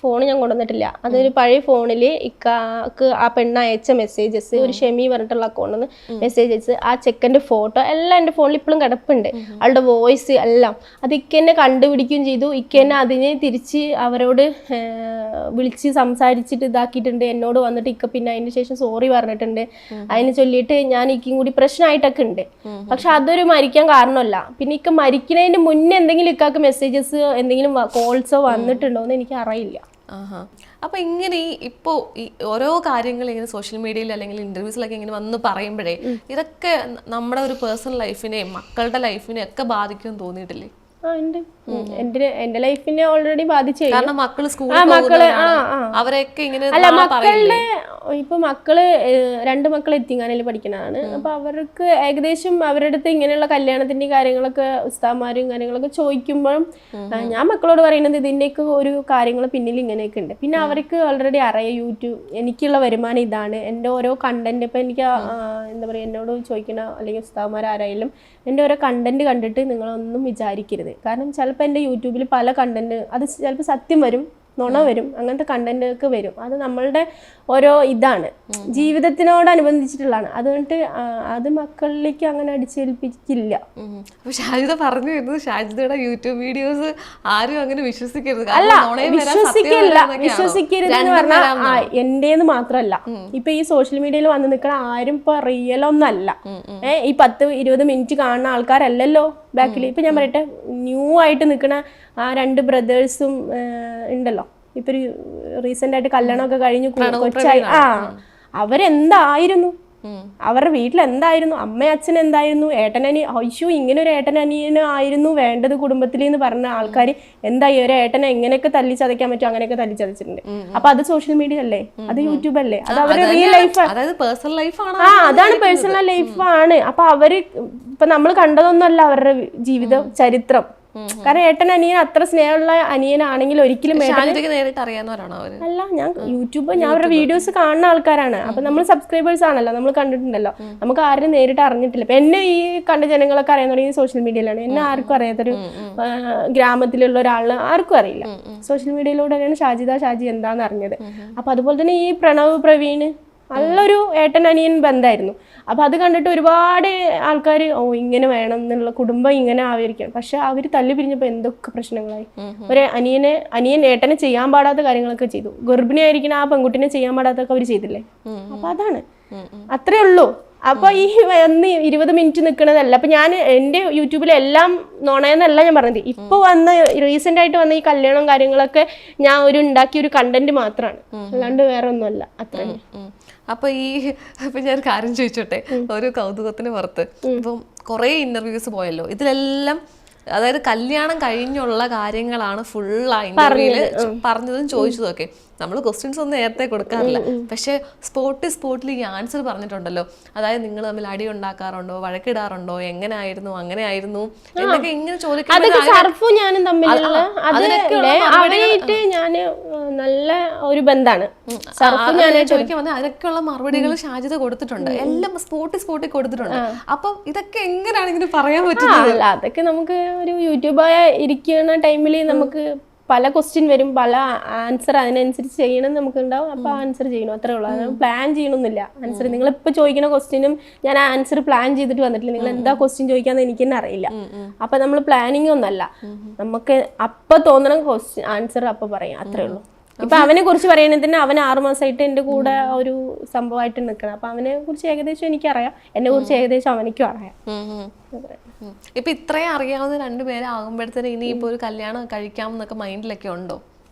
ഫോൺ ഞാൻ കൊണ്ടുവന്നിട്ടില്ല. അതൊരു പഴയ ഫോണില് ഇക്കാക്ക് ആ പെണ്ണ് അയച്ച മെസ്സേജസ്, ഒരു ഷെമി പറഞ്ഞിട്ടുള്ള അക്കൗണ്ടിൽ നിന്ന് മെസ്സേജസ്, ആ ചെക്കൻ്റെ ഫോട്ടോ എല്ലാം എൻ്റെ ഫോണിൽ ഇപ്പോഴും കിടപ്പുണ്ട്, അവളുടെ വോയിസ് എല്ലാം. അത് ഇക്ക എന്നെ കണ്ടുപിടിക്കുകയും ചെയ്തു. ഇക്ക എന്നെ അതിനെ തിരിച്ച് അവരോട് വിളിച്ച് സംസാരിച്ചിട്ട് ഇതാക്കിയിട്ടുണ്ട്. എന്നോട് വന്നിട്ട് ഇക്ക പിന്നെ അതിന് ശേഷം സോറി പറഞ്ഞിട്ടുണ്ട്. അതിനെ ചൊല്ലിയിട്ട് ഞാൻ ഇക്കും കൂടി പ്രശ്നമായിട്ടൊക്കെ ഉണ്ട്. പക്ഷെ അതൊരു മരിക്കാൻ കാരണമല്ല. പിന്നെ ഇക്ക മരിക്കുന്നതിന് മുന്നേ എന്തെങ്കിലും ഇക്കാക്ക് മെസ്സേജസ് എന്തെങ്കിലും കോൾസോ വന്നിട്ടുണ്ടോ എന്ന് എനിക്ക് അറിയില്ല. അപ്പൊ ഇങ്ങനെ ഇപ്പോ ഈ ഓരോ കാര്യങ്ങൾ ഇങ്ങനെ സോഷ്യൽ മീഡിയയിൽ അല്ലെങ്കിൽ ഇന്റർവ്യൂസിലൊക്കെ ഇങ്ങനെ വന്ന് പറയുമ്പോഴേ ഇതൊക്കെ നമ്മുടെ ഒരു പേഴ്സണൽ ലൈഫിനെയും മക്കളുടെ ലൈഫിനെയും ഒക്കെ ബാധിക്കുമെന്ന് തോന്നിയിട്ടില്ലേ? എന്റെ ലൈഫിനെ ഓൾറെഡി ബാധിച്ചു. കാരണം മക്കള് സ്കൂളിൽ അവരെയൊക്കെ ഇങ്ങനെ മക്കളുടെ ഇപ്പൊ മക്കള് 2 മക്കൾ എത്തിങ്ങാനയിൽ പഠിക്കുന്നതാണ്. അപ്പൊ അവർക്ക് ഏകദേശം അവരുടെ അടുത്ത് ഇങ്ങനെയുള്ള കല്യാണത്തിന്റെ കാര്യങ്ങളൊക്കെ ഉസ്താദ്മാരും കാര്യങ്ങളൊക്കെ ചോദിക്കുമ്പോഴും ഞാൻ മക്കളോട് പറയുന്നത് ഇതിന്റെയൊക്കെ ഒരു കാര്യങ്ങൾ പിന്നിൽ ഇങ്ങനെയൊക്കെ ഉണ്ട്. പിന്നെ അവർക്ക് ഓൾറെഡി അറിയാം യൂട്യൂബ് എനിക്കുള്ള വരുമാനം ഇതാണ്, എൻ്റെ ഓരോ കണ്ടന്റ്. ഇപ്പൊ എനിക്ക് എന്താ പറയാ, എന്നോട് ചോദിക്കണ അല്ലെങ്കിൽ ഉസ്താദ്മാരായാലും എൻ്റെ ഓരോ കണ്ടന്റ് കണ്ടിട്ട് നിങ്ങളൊന്നും വിചാരിക്കരുത്. കാരണം ചിലപ്പോൾ എൻ്റെ യൂട്യൂബിൽ പല കണ്ടന്റ് അത് ചിലപ്പോൾ സത്യം വരും, നുണ വരും, അങ്ങനത്തെ കണ്ടന്റ് ഒക്കെ വരും. അത് നമ്മളുടെ ഓരോ ഇതാണ്, ജീവിതത്തിനോടനുബന്ധിച്ചിട്ടുള്ളതാണ്. അതുകൊണ്ട് അത് മക്കളിലേക്ക് അങ്ങനെ അടിച്ചേൽപ്പിക്കില്ല. അപ്പൊ ഷാജിദ പറഞ്ഞു വരുന്നത് ഷാജിദയുടെ യൂട്യൂബ് വീഡിയോസ് ആരും അങ്ങനെ വിശ്വസിക്കരുത്. അല്ല, വിശ്വസിക്കരുതെന്ന് പറഞ്ഞാൽ എന്റേന്ന് മാത്രമല്ല, ഇപ്പൊ ഈ സോഷ്യൽ മീഡിയയിൽ വന്ന് നിൽക്കണ ആരും ഇപ്പൊ റിയൽ ഒന്നല്ല. ഈ 10-20 മിനിറ്റ് കാണുന്ന ആൾക്കാരല്ലല്ലോ ബാക്കിൽ. ഇപ്പൊ ഞാൻ പറയട്ടെ, ന്യൂ ആയിട്ട് നിൽക്കണ ആ 2 ബ്രദേഴ്സും ഉണ്ടല്ലോ, ഇപ്പൊ റീസെന്റ് ആയിട്ട് കല്യാണമൊക്കെ കഴിഞ്ഞു കൊച്ചായി, അവരെന്തായിരുന്നു, അവരുടെ വീട്ടിൽ എന്തായിരുന്നു, അമ്മയും അച്ഛനും എന്തായിരുന്നു, ഏട്ടനനി അയ്യോ ഇങ്ങനെ ഒരു ഏട്ടനനിയനും ആയിരുന്നു വേണ്ടത് കുടുംബത്തിൽ എന്ന് പറഞ്ഞ ആൾക്കാർ എന്തായി, ഒരു ഏട്ടനെ എങ്ങനെയൊക്കെ തല്ലിച്ചതയ്ക്കാൻ പറ്റും അങ്ങനെയൊക്കെ തല്ലിച്ചതച്ചിട്ടുണ്ട്. അപ്പൊ അത് സോഷ്യൽ മീഡിയ അല്ലേ, അത് യൂട്യൂബ് അല്ലേ, അത് അവരുടെ റിയൽ ലൈഫ്, അതാണ് പേഴ്സണൽ ലൈഫാണ്. അപ്പൊ അവര് ഇപ്പൊ നമ്മൾ കണ്ടതൊന്നുമല്ല അവരുടെ ജീവിത ചരിത്രം. കാരണം ഏട്ടൻ അനിയൻ അത്ര സ്നേഹമുള്ള അനിയനാണെങ്കിൽ ഒരിക്കലും നേരിട്ട് അറിയാവുന്നവരാണോ അവര്? അല്ല, ഞാൻ ഞാൻ അവരുടെ വീഡിയോസ് കാണുന്ന ആൾക്കാരാണ്. അപ്പൊ നമ്മൾ സബ്സ്ക്രൈബേഴ്സ് ആണല്ലോ, നമ്മൾ കണ്ടിട്ടുണ്ടല്ലോ. നമുക്ക് ആരും നേരിട്ട് അറിഞ്ഞിട്ടില്ല. ഇപ്പൊ എന്നെ ഈ കണ്ട ജനങ്ങളൊക്കെ അറിയാൻ തുടങ്ങി സോഷ്യൽ മീഡിയയിലാണ്. എന്നെ ആർക്കും അറിയാത്തൊരു ഗ്രാമത്തിലുള്ള ഒരാളിന് ആർക്കും അറിയില്ല. സോഷ്യൽ മീഡിയയിലൂടെയാണ് ഷാജി എന്താന്ന് അറിഞ്ഞത്. അപ്പൊ അതുപോലെ തന്നെ ഈ പ്രണവ് പ്രവീണ് നല്ലൊരു ഏട്ടൻ അനിയൻ ബന്ധമായിരുന്നു. അപ്പൊ അത് കണ്ടിട്ട് ഒരുപാട് ആൾക്കാർ ഇങ്ങനെ വേണം എന്നുള്ള കുടുംബം ഇങ്ങനെ ആയിരിക്കണം. പക്ഷെ അവർ തല്ലി പിരിഞ്ഞപ്പോ എന്തൊക്കെ പ്രശ്നങ്ങളായി. ഒരു അനിയൻ ഏട്ടനെ ചെയ്യാൻ പാടാത്ത കാര്യങ്ങളൊക്കെ ചെയ്തു. ഗർഭിണിയായിരിക്കുന്ന ആ പെൺകുട്ടിനെ ചെയ്യാൻ പാടാത്തൊക്കെ അവർ ചെയ്തില്ലേ. അപ്പൊ അതാണ്, അത്രേ ഉള്ളൂ. അപ്പൊ ഈ 20 മിനിറ്റ് നിൽക്കുന്നതല്ല. അപ്പൊ ഞാൻ എൻ്റെ യൂട്യൂബിൽ എല്ലാം നുണയെന്നല്ല ഞാൻ പറഞ്ഞത്. ഇപ്പൊ റീസെന്റ് ആയിട്ട് വന്ന ഈ കല്യാണം കാര്യങ്ങളൊക്കെ ഞാൻ ഉണ്ടാക്കിയ ഒരു കണ്ടന്റ് മാത്രമാണ്, അല്ലാണ്ട് വേറെ ഒന്നുമല്ല. അത്ര. അപ്പൊ ഞാൻ കാര്യം ചോദിച്ചോട്ടെ, ഒരു കൗതുകത്തിന് പുറത്ത് ഇപ്പം കുറെ ഇന്റർവ്യൂസ് പോയല്ലോ, ഇതിലെല്ലാം അതായത് കല്യാണം കഴിഞ്ഞുള്ള കാര്യങ്ങളാണ് ഫുൾ ആ ഇന്റർവ്യൂല് പറഞ്ഞതും ചോദിച്ചതും ഒക്കെ. നമ്മൾ ക്വസ്റ്റ്യൻസ് ഒന്നും നേരത്തെ കൊടുക്കാറില്ല, പക്ഷെ സ്പോട്ടിൽ ഈ ആൻസർ പറഞ്ഞിട്ടുണ്ടല്ലോ. അതായത് നിങ്ങൾ തമ്മിൽ അടി ഉണ്ടാക്കാറുണ്ടോ, വഴക്കിടാറുണ്ടോ, എങ്ങനെയായിരുന്നു, അങ്ങനെയായിരുന്നു എന്നൊക്കെ ഇങ്ങനെ ചോദിക്കുന്നത്. നല്ല ഒരു ബന്ധമാണ്. ചോദിക്കാൻ വന്നാൽ അതിനൊക്കെയുള്ള മറുപടികൾ ഷാജിദ കൊടുത്തിട്ടുണ്ട്, എല്ലാം സ്പോട്ടിൽ കൊടുത്തിട്ടുണ്ട്. അപ്പം ഇതൊക്കെ എങ്ങനെയാണ് ഇങ്ങനെ പറയാൻ പറ്റുന്നത്? അതൊക്കെ നമുക്ക് ഒരു യൂട്യൂബായ ഇരിക്കുന്ന ടൈമിൽ നമുക്ക് പല ക്വസ്റ്റ്യൻ വരും, പല ആൻസർ അതിനനുസരിച്ച് ചെയ്യണം നമുക്ക് ഉണ്ടാവും. അപ്പൊ ആൻസർ ചെയ്യണം, അത്രേ ഉള്ളൂ. അത് പ്ലാൻ ചെയ്യണമെന്നില്ല ആൻസർ. നിങ്ങളിപ്പോൾ ചോദിക്കുന്ന ക്വസ്റ്റ്യനും ഞാൻ ആൻസർ പ്ലാൻ ചെയ്തിട്ട് വന്നിട്ടില്ല. നിങ്ങൾ എന്താ ക്വസ്റ്റ്യൻ ചോദിക്കാന്ന് എനിക്ക് തന്നെ അറിയില്ല. അപ്പൊ നമ്മൾ പ്ലാനിങ് ഒന്നല്ല, നമുക്ക് അപ്പൊ തോന്നണം ക്വസ്റ്റ്യൻ ആൻസർ അപ്പൊ പറയാം, അത്രേ ഉള്ളൂ. ഇപ്പൊ അവനെ കുറിച്ച് പറയുന്നത് തന്നെ അവൻ 6 മാസമായിട്ട് എൻ്റെ കൂടെ ഒരു സംഭവമായിട്ട് നിൽക്കണം. അപ്പൊ അവനെ കുറിച്ച് ഏകദേശം എനിക്കറിയാം, എന്നെ കുറിച്ച് ഏകദേശം അവനിക്കും അറിയാം. ഇപ്പൊ ഇത്രയും അറിയാവുന്ന 2 പേരെ ആകുമ്പോഴത്തേന് ഇനി ഇപ്പൊ ഒരു കല്യാണം കഴിക്കാം എന്നൊക്കെ മൈൻഡിലൊക്കെ ഉണ്ടോ?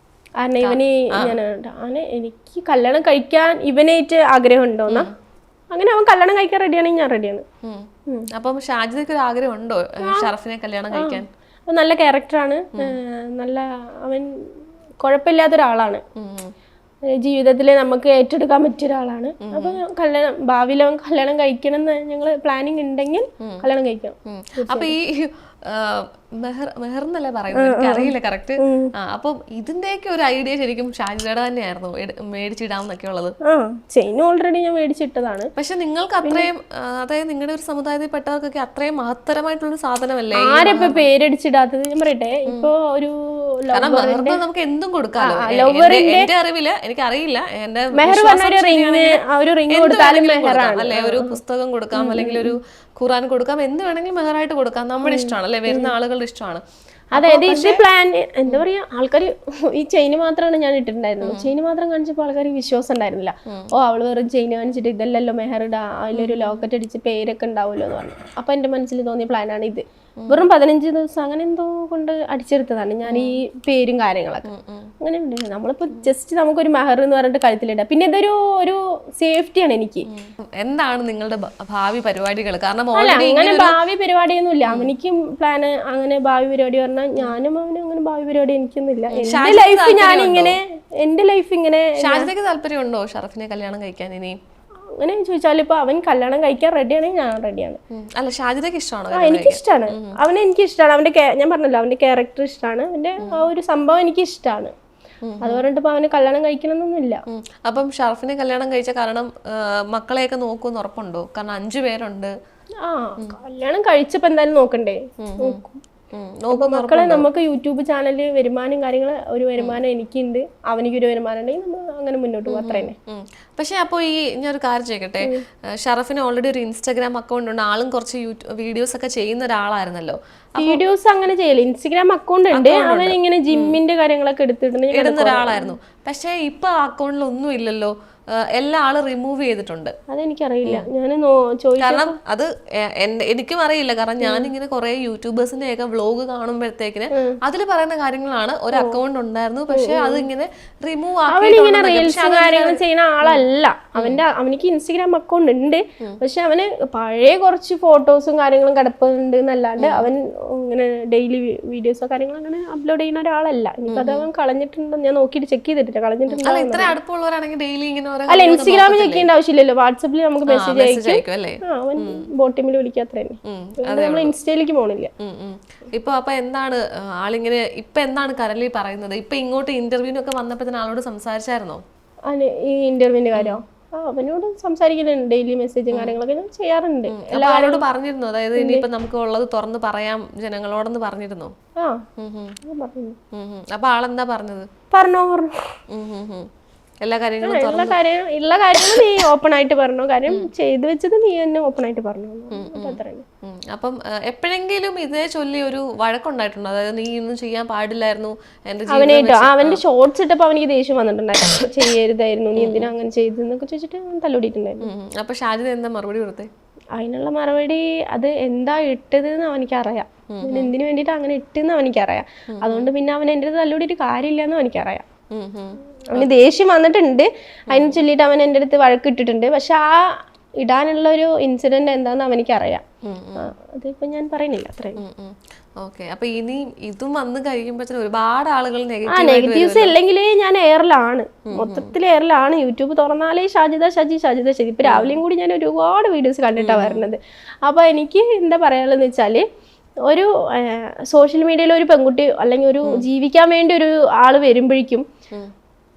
കാരണം എനിക്ക് കല്യാണം കഴിക്കാൻ ഇവനായിട്ട് ആഗ്രഹം ഉണ്ടോന്നാ? അങ്ങനെ അവൻ കല്യാണം കഴിക്കാൻ റെഡിയാണെങ്കിൽ ഞാൻ റെഡിയാണ്. അപ്പം ഷാജിദയ്ക്ക് ഒരു ആഗ്രഹം ഉണ്ടോ ഷറഫിനെ കല്യാണം കഴിക്കാൻ? നല്ല ക്യാരക്ടറാണ്, നല്ല അവൻ കുഴപ്പമില്ലാത്തൊരാളാണ്. ജീവിതത്തിൽ നമുക്ക് ഏറ്റെടുക്കാൻ പറ്റിയ ഒരാളാണ്. അപ്പൊ ഭാവിയിൽ അവൻ കല്യാണം കഴിക്കണം എന്ന് ഞങ്ങൾ പ്ലാനിങ് ഉണ്ടെങ്കിൽ കല്യാണം കഴിക്കണം. അപ്പൊ ഈ മെഹർ എന്നല്ലേ പറയുന്നത്, എനിക്ക് അറിയില്ല കറക്റ്റ്. അപ്പം ഇതിന്റെയൊക്കെ ഒരു ഐഡിയ ശരിക്കും ഷാജിദയുടെ തന്നെയായിരുന്നു മേടിച്ചിടാന്നൊക്കെ ഉള്ളത്? ചെയിൻ ഓൾറെഡി ഞാൻ മേടിച്ചിട്ടതാണ്. പക്ഷെ നിങ്ങൾക്ക് അത്രയും, അതായത് നിങ്ങളുടെ ഒരു സമുദായത്തിൽ പെട്ടവർക്കൊക്കെ അത്രയും മഹത്തരമായിട്ടുള്ള സാധനമല്ലേ? ആരിപ്പോ പേരടിച്ചിടാത്തത്? ഞാൻ പറയട്ടെ, ഇപ്പൊ ഒരു നമുക്ക് എന്തും കൊടുക്കാലോ. എന്റെ അറിവില് എനിക്കറിയില്ല, എന്റെ അല്ലെ ഒരു പുസ്തകം കൊടുക്കാം, അല്ലെങ്കിൽ ഒരു ഖുറാൻ കൊടുക്കാം, എന്ത് വേണമെങ്കിലും മെഹറായിട്ട് കൊടുക്കാം. നമ്മുടെ ഇഷ്ടമാണ് അല്ലെ, വരുന്ന ആളുകളുടെ ഇഷ്ടമാണ്. അതായത് ഇത് പ്ലാൻ എന്താ പറയാ, ആൾക്കാർ ഈ ചെയിന് മാത്രമാണ് ഞാൻ ഇട്ടിട്ടുണ്ടായിരുന്നത്. ചെയിന് മാത്രം കാണിച്ചപ്പോൾ ആൾക്കാർക്ക് വിശ്വാസം ഉണ്ടായിരുന്നില്ല. അവള് വെറും ചെയിന് കാണിച്ചിട്ട് ഇതല്ലല്ലോ മെഹറിടാ, അതിലൊരു ലോക്കറ്റ് അടിച്ച് പേരൊക്കെ ഉണ്ടാവുമല്ലോ എന്ന് പറഞ്ഞു. അപ്പൊ എന്റെ മനസ്സിൽ തോന്നിയ പ്ലാനാണ് ഇത്. വെറും 15 ദിവസം അങ്ങനെ എന്തോ കൊണ്ട് അടിച്ചെടുത്തതാണ് ഞാൻ ഈ പേരും കാര്യങ്ങളൊക്കെ. അങ്ങനെ ഉണ്ട്. നമ്മളിപ്പോ ജസ്റ്റ് നമുക്കൊരു മെഹർ എന്ന് പറഞ്ഞിട്ട് കഴുത്തിലിടാം. പിന്നെ ഇതൊരു ഒരു സേഫ്റ്റിയാണ് എനിക്ക്. എന്താണ് നിങ്ങളുടെ ഭാവി പരിപാടികൾ? കാരണം അങ്ങനെ ഭാവി പരിപാടിയൊന്നും ഇല്ല. അവനിക്കും പ്ലാന് അങ്ങനെ ഭാവി പരിപാടി പറഞ്ഞാൽ ഞാനും അവനും അങ്ങനെ ഭാവി പരിപാടി എനിക്കൊന്നുമില്ല. എന്റെ ലൈഫ് ഞാനിങ്ങനെ, എന്റെ ലൈഫ് ഇങ്ങനെ. ഷാജിദയ്ക്ക് താല്പര്യമുണ്ടോ ഷറഫിനെ കല്യാണം കഴിക്കാൻ? ഇനി അങ്ങനെ ചോദിച്ചാൽ ഇപ്പൊ അവൻ കല്യാണം കഴിക്കാൻ റെഡിയാണെങ്കിൽ ഞാൻ റെഡിയാണ്. അല്ല, ഷാജിദയ്ക്ക് ഇഷ്ടമാണോ? എനിക്കിഷ്ടമാണ്. അവനെ എനിക്കിഷ്ടമാണ്. അവന്റെ ഞാൻ പറഞ്ഞല്ലോ, അവന്റെ ക്യാരക്ടർ ഇഷ്ടമാണ്. അവന്റെ ആ ഒരു സംഭവം എനിക്ക് ഇഷ്ടമാണ്. അത് പറഞ്ഞിട്ട് ഇപ്പൊ അവന് കല്യാണം കഴിക്കണമെന്നൊന്നുമില്ല. അപ്പം ഷറഫിനെ കല്യാണം കഴിച്ച കാരണം മക്കളെയൊക്കെ നോക്കുമെന്ന് ഉറപ്പുണ്ടോ? കാരണം 5 പേരുണ്ട്. കല്യാണം കഴിച്ചപ്പോ എന്തായാലും നോക്കണ്ടേ? മക്കളെ നമുക്ക് യൂട്യൂബ് ചാനലില് വരുമാനം കാര്യങ്ങൾ, ഒരു വരുമാനം എനിക്കുണ്ട്, അവനിക്കൊരു വരുമാനം ഉണ്ടെങ്കിൽ നമ്മൾ അങ്ങനെ മുന്നോട്ട് പോകും, അത്ര തന്നെ. പക്ഷെ അപ്പോൾ ഈ ഞാനൊരു കാര്യം ചോദിക്കട്ടെ, ഷറഫിന് ഓൾറെഡി ഒരു ഇൻസ്റ്റാഗ്രാം അക്കൗണ്ട് ഉണ്ട്, ആളും കുറച്ച് വീഡിയോസ് ഒക്കെ ചെയ്യുന്ന ഒരാളായിരുന്നല്ലോ. വീഡിയോസ് അങ്ങനെ ചെയ്യല, ഇൻസ്റ്റാഗ്രാം അക്കൗണ്ട് ഉണ്ട്. അവൻ ഇങ്ങനെ ജിമ്മിന്റെ കാര്യങ്ങളൊക്കെ ഇടുന്ന ഒരാളായിരുന്നു. പക്ഷെ ഇപ്പൊ ആ അക്കൗണ്ടിൽ ഒന്നും ഇല്ലല്ലോ, എല്ലാ ആളും റിമൂവ് ചെയ്തിട്ടുണ്ട്. അതെനിക്കറിയില്ല, ഞാൻ കാരണം അത് എനിക്കും അറിയില്ല. കാരണം ഞാനിങ്ങനെ കുറെ യൂട്യൂബേഴ്സിന്റെ ഒക്കെ വ്ലോഗ് കാണുമ്പോഴത്തേക്കിന് അതിൽ പറയുന്ന കാര്യങ്ങളാണ് ഒരു അക്കൗണ്ട് ഉണ്ടായിരുന്നു, പക്ഷെ അത് ഇങ്ങനെ റിമൂവ് കാര്യങ്ങൾ ചെയ്യുന്ന ആളല്ല. അവനിക്ക് ഇൻസ്റ്റഗ്രാം അക്കൗണ്ട് ഉണ്ട്, പക്ഷെ അവന് പഴയ കുറച്ച് ഫോട്ടോസും കാര്യങ്ങളും കിടപ്പുണ്ട് എന്നല്ലാണ്ട് അവൻ ഇങ്ങനെ ഡെയിലി വീഡിയോസോ കാര്യങ്ങളോ അങ്ങനെ അപ്ലോഡ് ചെയ്യുന്ന ഒരാളല്ല. എനിക്കത് അവൻ കളഞ്ഞിട്ടുണ്ടോ ഞാൻ നോക്കിയിട്ട് ചെക്ക് ചെയ്തിട്ടില്ല, കളഞ്ഞിട്ടുണ്ടോ. ഇത്ര അടുപ്പമുള്ളവരാണെങ്കിൽ ഡെയിലി ഇങ്ങനെ അല്ല, ഇൻസ്റ്റാഗ്രാമിൽ ചെക്ക് ചെയ്യേണ്ട ആവശ്യമില്ലല്ലോ, വാട്സാപ്പിൽ നമുക്ക് മെസ്സേജ് അയക്കും. അവൻ ബോട്ടിമിൽ വിളിക്കാത്ര തന്നെ, നമ്മൾ ഇൻസ്റ്റയിലേക്ക് പോണില്ല. ഇപ്പൊ അപ്പൊ എന്താണ് ആളിങ്ങനെ ഇപ്പൊ എന്താണ് കരളി പറയുന്നത്? ഇപ്പൊ ഇങ്ങോട്ട് ഇന്റർവ്യൂവിനൊക്കെ വന്നപ്പോഴത്തേന് ആളോട് സംസാരിച്ചായിരുന്നോ? ഈ ഇന്റർവ്യൂവിന്റെ കാര്യം അവനോട് സംസാരിക്കുന്നുണ്ട്, ഡെയിലി മെസ്സേജും കാര്യങ്ങളൊക്കെ ഞാൻ ചെയ്യാറുണ്ട്. എല്ലാവരോടും പറഞ്ഞിരുന്നു, അതായത് ഇനിയിപ്പോ നമുക്ക് ഉള്ളത് തുറന്ന് പറയാം ജനങ്ങളോടൊന്ന് പറഞ്ഞിരുന്നു? അപ്പൊ ആളെന്താ പറഞ്ഞത്? പറഞ്ഞോ എല്ലാ കാര്യങ്ങളും ഉള്ള കാര്യങ്ങൾ നീ ഓപ്പൺ ആയിട്ട് പറഞ്ഞു, കാര്യം ചെയ്തു വെച്ചത് നീ തന്നെ ഓപ്പൺ ആയിട്ട് പറഞ്ഞു. അപ്പം എപ്പോഴെങ്കിലും ഇതേ ചൊല്ലി ഒരു വഴക്കുണ്ടായിട്ടുണ്ടോ? അതായത് നീ ഒന്നും ചെയ്യാൻ പാടില്ലായിരുന്നു അവനായിട്ടോ? അവന്റെ ഷോർട്സ് ഇട്ടപ്പോ അവനിക്ക് ദേഷ്യം വന്നിട്ടുണ്ടായിരുന്നു, ചെയ്യരുതായിരുന്നു, നീ എന്തിനാ അങ്ങനെ ചെയ്തെന്നൊക്കെ ചോദിച്ചിട്ട് അവൻ തല്ലുകൂടിയിട്ടുണ്ടായിരുന്നു. അപ്പൊ ഷാജിദ എന്താ മറുപടി കൊടുത്തേ? അതിനുള്ള മറുപടി അത് എന്താ ഇട്ടതെന്ന് അവനിക്കറിയാം, എന്തിനു വേണ്ടിയിട്ട് അങ്ങനെ ഇട്ടെന്ന് അവനിക്കറിയാം. അതുകൊണ്ട് പിന്നെ അവൻ എൻ്റെ അടുത്ത് തല്ലുകൂടിയിട്ട് കാര്യമില്ലെന്ന് അവനിക്കറിയാം. അവന് ദേഷ്യം വന്നിട്ടുണ്ട്, അതിനെ ചൊല്ലിയിട്ട് അവൻ എൻ്റെ അടുത്ത് വഴക്കിട്ടിട്ടുണ്ട്. പക്ഷെ ആ ഇടാനുള്ള ഒരു ഇൻസിഡന്റ് എന്താന്ന് അവനിക്കറിയാം, അതിപ്പോ ഞാൻ പറയുന്നില്ല. അത്രയും. അപ്പൊ ഇനി ഇതും വന്ന് കഴിയുമ്പോഴത്തേനും ഒരുപാട് ആളുകൾ നെഗറ്റീവ്സ് ഇല്ലെങ്കിലേ ഞാൻ എയറിലാണ്, മൊത്തത്തിൽ എയറിലാണ്. യൂട്യൂബ് തുറന്നാലേ ഷാജിദ ഷജി. ഇപ്പൊ രാവിലെയും കൂടി ഞാൻ ഒരുപാട് വീഡിയോസ് കണ്ടിട്ടാണ് വരുന്നത്. അപ്പൊ എനിക്ക് എന്താ പറയാനുള്ളതെന്ന് വെച്ചാല്, ഒരു സോഷ്യൽ മീഡിയയിൽ ഒരു പെൺകുട്ടി അല്ലെങ്കിൽ ഒരു ജീവിക്കാൻ വേണ്ടി ഒരു ആള് വരുമ്പോഴേക്കും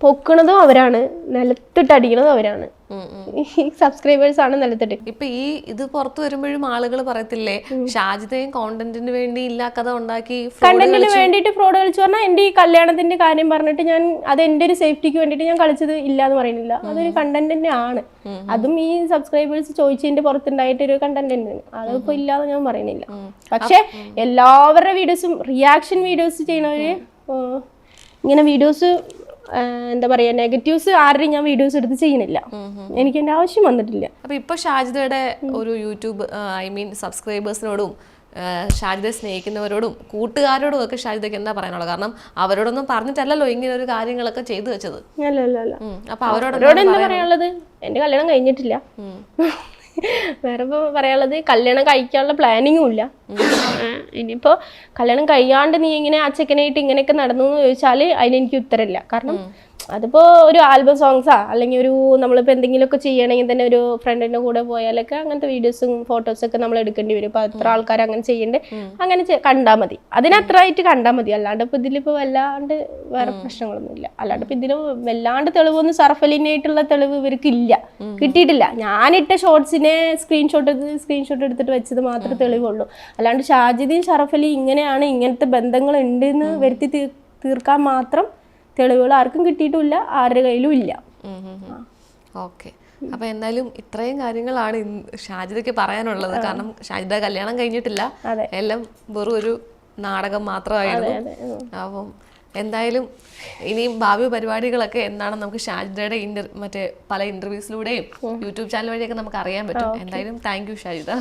പൊക്കണതും അവരാണ്, നിലത്തിട്ട് അടിക്കണതും അവരാണ്. ഈ സബ്സ്ക്രൈബേഴ്സ് ആണ് നിലത്തിട്ട്. ഇപ്പൊ ഈ ഇത് പുറത്തു വരുമ്പോഴും ആളുകൾ പറയത്തില്ലേ, ഷാജിദയും കോണ്ടന്റിന് വേണ്ടി ഇല്ലാ കഥ ഉണ്ടാക്കി, കണ്ടന്റിന് വേണ്ടിയിട്ട് ഫ്രോഡ് കളിച്ചു പറഞ്ഞാൽ എന്റെ ഈ കല്യാണത്തിന്റെ കാര്യം പറഞ്ഞിട്ട് ഞാൻ അത് എന്റെ ഒരു സേഫ്റ്റിക്ക് വേണ്ടിയിട്ട് ഞാൻ കളിച്ചത് ഇല്ലാന്ന് പറയുന്നില്ല. അതൊരു കണ്ടന്റ് തന്നെ ആണ്. അതും ഈ സബ്സ്ക്രൈബേഴ്സ് ചോദിച്ചതിന്റെ പുറത്തുണ്ടായിട്ടൊരു കണ്ടന്റ് തന്നെയാണ്. അതിപ്പോ ഇല്ലാന്ന് ഞാൻ പറയുന്നില്ല. പക്ഷെ എല്ലാവരുടെ വീഡിയോസും റിയാക്ഷൻ വീഡിയോസ് ചെയ്യണവര് ഇങ്ങനെ വീഡിയോസ് എന്താ പറയാ, നെഗറ്റീവ്സ് ആരുടെയും ഞാൻ വീഡിയോസ് എടുത്ത് ചെയ്യുന്നില്ല, എനിക്ക് എന്റെ ആവശ്യം വന്നിട്ടില്ല. അപ്പൊ ഇപ്പൊ ഷാജിദയുടെ ഒരു യൂട്യൂബ് സബ്സ്ക്രൈബേഴ്സിനോടും ഷാജിദയെ സ്നേഹിക്കുന്നവരോടും കൂട്ടുകാരോടും ഒക്കെ ഷാജിദയ്ക്ക് എന്താ പറയാനുള്ളത്? കാരണം അവരോടൊന്നും പറഞ്ഞിട്ടല്ലല്ലോ ഇങ്ങനെ ഒരു കാര്യങ്ങളൊക്കെ ചെയ്തു വെച്ചത്. അപ്പൊ അവരോട് എന്താ പറയാനുള്ളത്? എന്റെ കല്യാണം കഴിഞ്ഞിട്ടില്ല. വേറെ പറയാനുള്ളത്, കല്യാണം കഴിക്കാനുള്ള പ്ലാനിങ്ങും ഇല്ല. ഇനിയിപ്പോ കല്യാണം കഴിയാണ്ട് നീ ഇങ്ങനെ ആ ചെക്കനായിട്ട് ഇങ്ങനെയൊക്കെ നടന്നു എന്ന് ചോദിച്ചാല് അതിന് എനിക്ക് ഉത്തരമില്ല. കാരണം അതിപ്പോൾ ഒരു ആൽബം സോങ്സാ അല്ലെങ്കിൽ ഒരു നമ്മളിപ്പോൾ എന്തെങ്കിലുമൊക്കെ ചെയ്യണമെങ്കിൽ തന്നെ ഒരു ഫ്രണ്ടിൻ്റെ കൂടെ പോയാലൊക്കെ അങ്ങനത്തെ വീഡിയോസും ഫോട്ടോസൊക്കെ നമ്മൾ എടുക്കേണ്ടി വരും. ഇപ്പോൾ എത്ര ആൾക്കാർ അങ്ങനെ ചെയ്യണ്ടേ, അങ്ങനെ കണ്ടാൽ മതി, അതിനത്രയായിട്ട് കണ്ടാൽ മതി. അല്ലാണ്ട് ഇപ്പോൾ ഇതിലിപ്പോൾ വല്ലാണ്ട് വേറെ പ്രശ്നങ്ങളൊന്നുമില്ല. അല്ലാണ്ട് ഇപ്പോൾ ഇതിന് വല്ലാണ്ട് തെളിവൊന്നും സർഫലിനായിട്ടുള്ള തെളിവ് ഇവർക്ക് ഇല്ല, കിട്ടിയിട്ടില്ല. ഞാനിട്ട ഷോർട്സിനെ സ്ക്രീൻഷോട്ട് എടുത്തിട്ട് വെച്ചത് മാത്രമേ തെളിവുള്ളൂ. അല്ലാണ്ട് ഷാജിദയും ഷറഫലി ഇങ്ങനെയാണ്, ഇങ്ങനത്തെ ബന്ധങ്ങൾ ഉണ്ടെന്ന് വരുത്തി തീർക്കാൻ മാത്രം തെളിവുകൾ ആർക്കും കിട്ടിയിട്ടുമില്ല, ആരുടെ കയ്യിലും ഇല്ല. ഓക്കെ, അപ്പൊ എന്തായാലും ഇത്രയും കാര്യങ്ങളാണ് ഷാജിദയ്ക്ക് പറയാനുള്ളത്. കാരണം ഷാജിദ കല്യാണം കഴിഞ്ഞിട്ടില്ല, എല്ലാം വെറും ഒരു നാടകം മാത്രമായിരുന്നു. അപ്പം എന്തായാലും ഇനിയും ഭാവി പരിപാടികളൊക്കെ എന്താണെന്ന് നമുക്ക് ഷാജിദയുടെ മറ്റേ പല ഇന്റർവ്യൂസിലൂടെയും യൂട്യൂബ് ചാനൽ വഴിയൊക്കെ നമുക്ക് അറിയാൻ പറ്റും. എന്തായാലും താങ്ക് യു ഷാജിദ.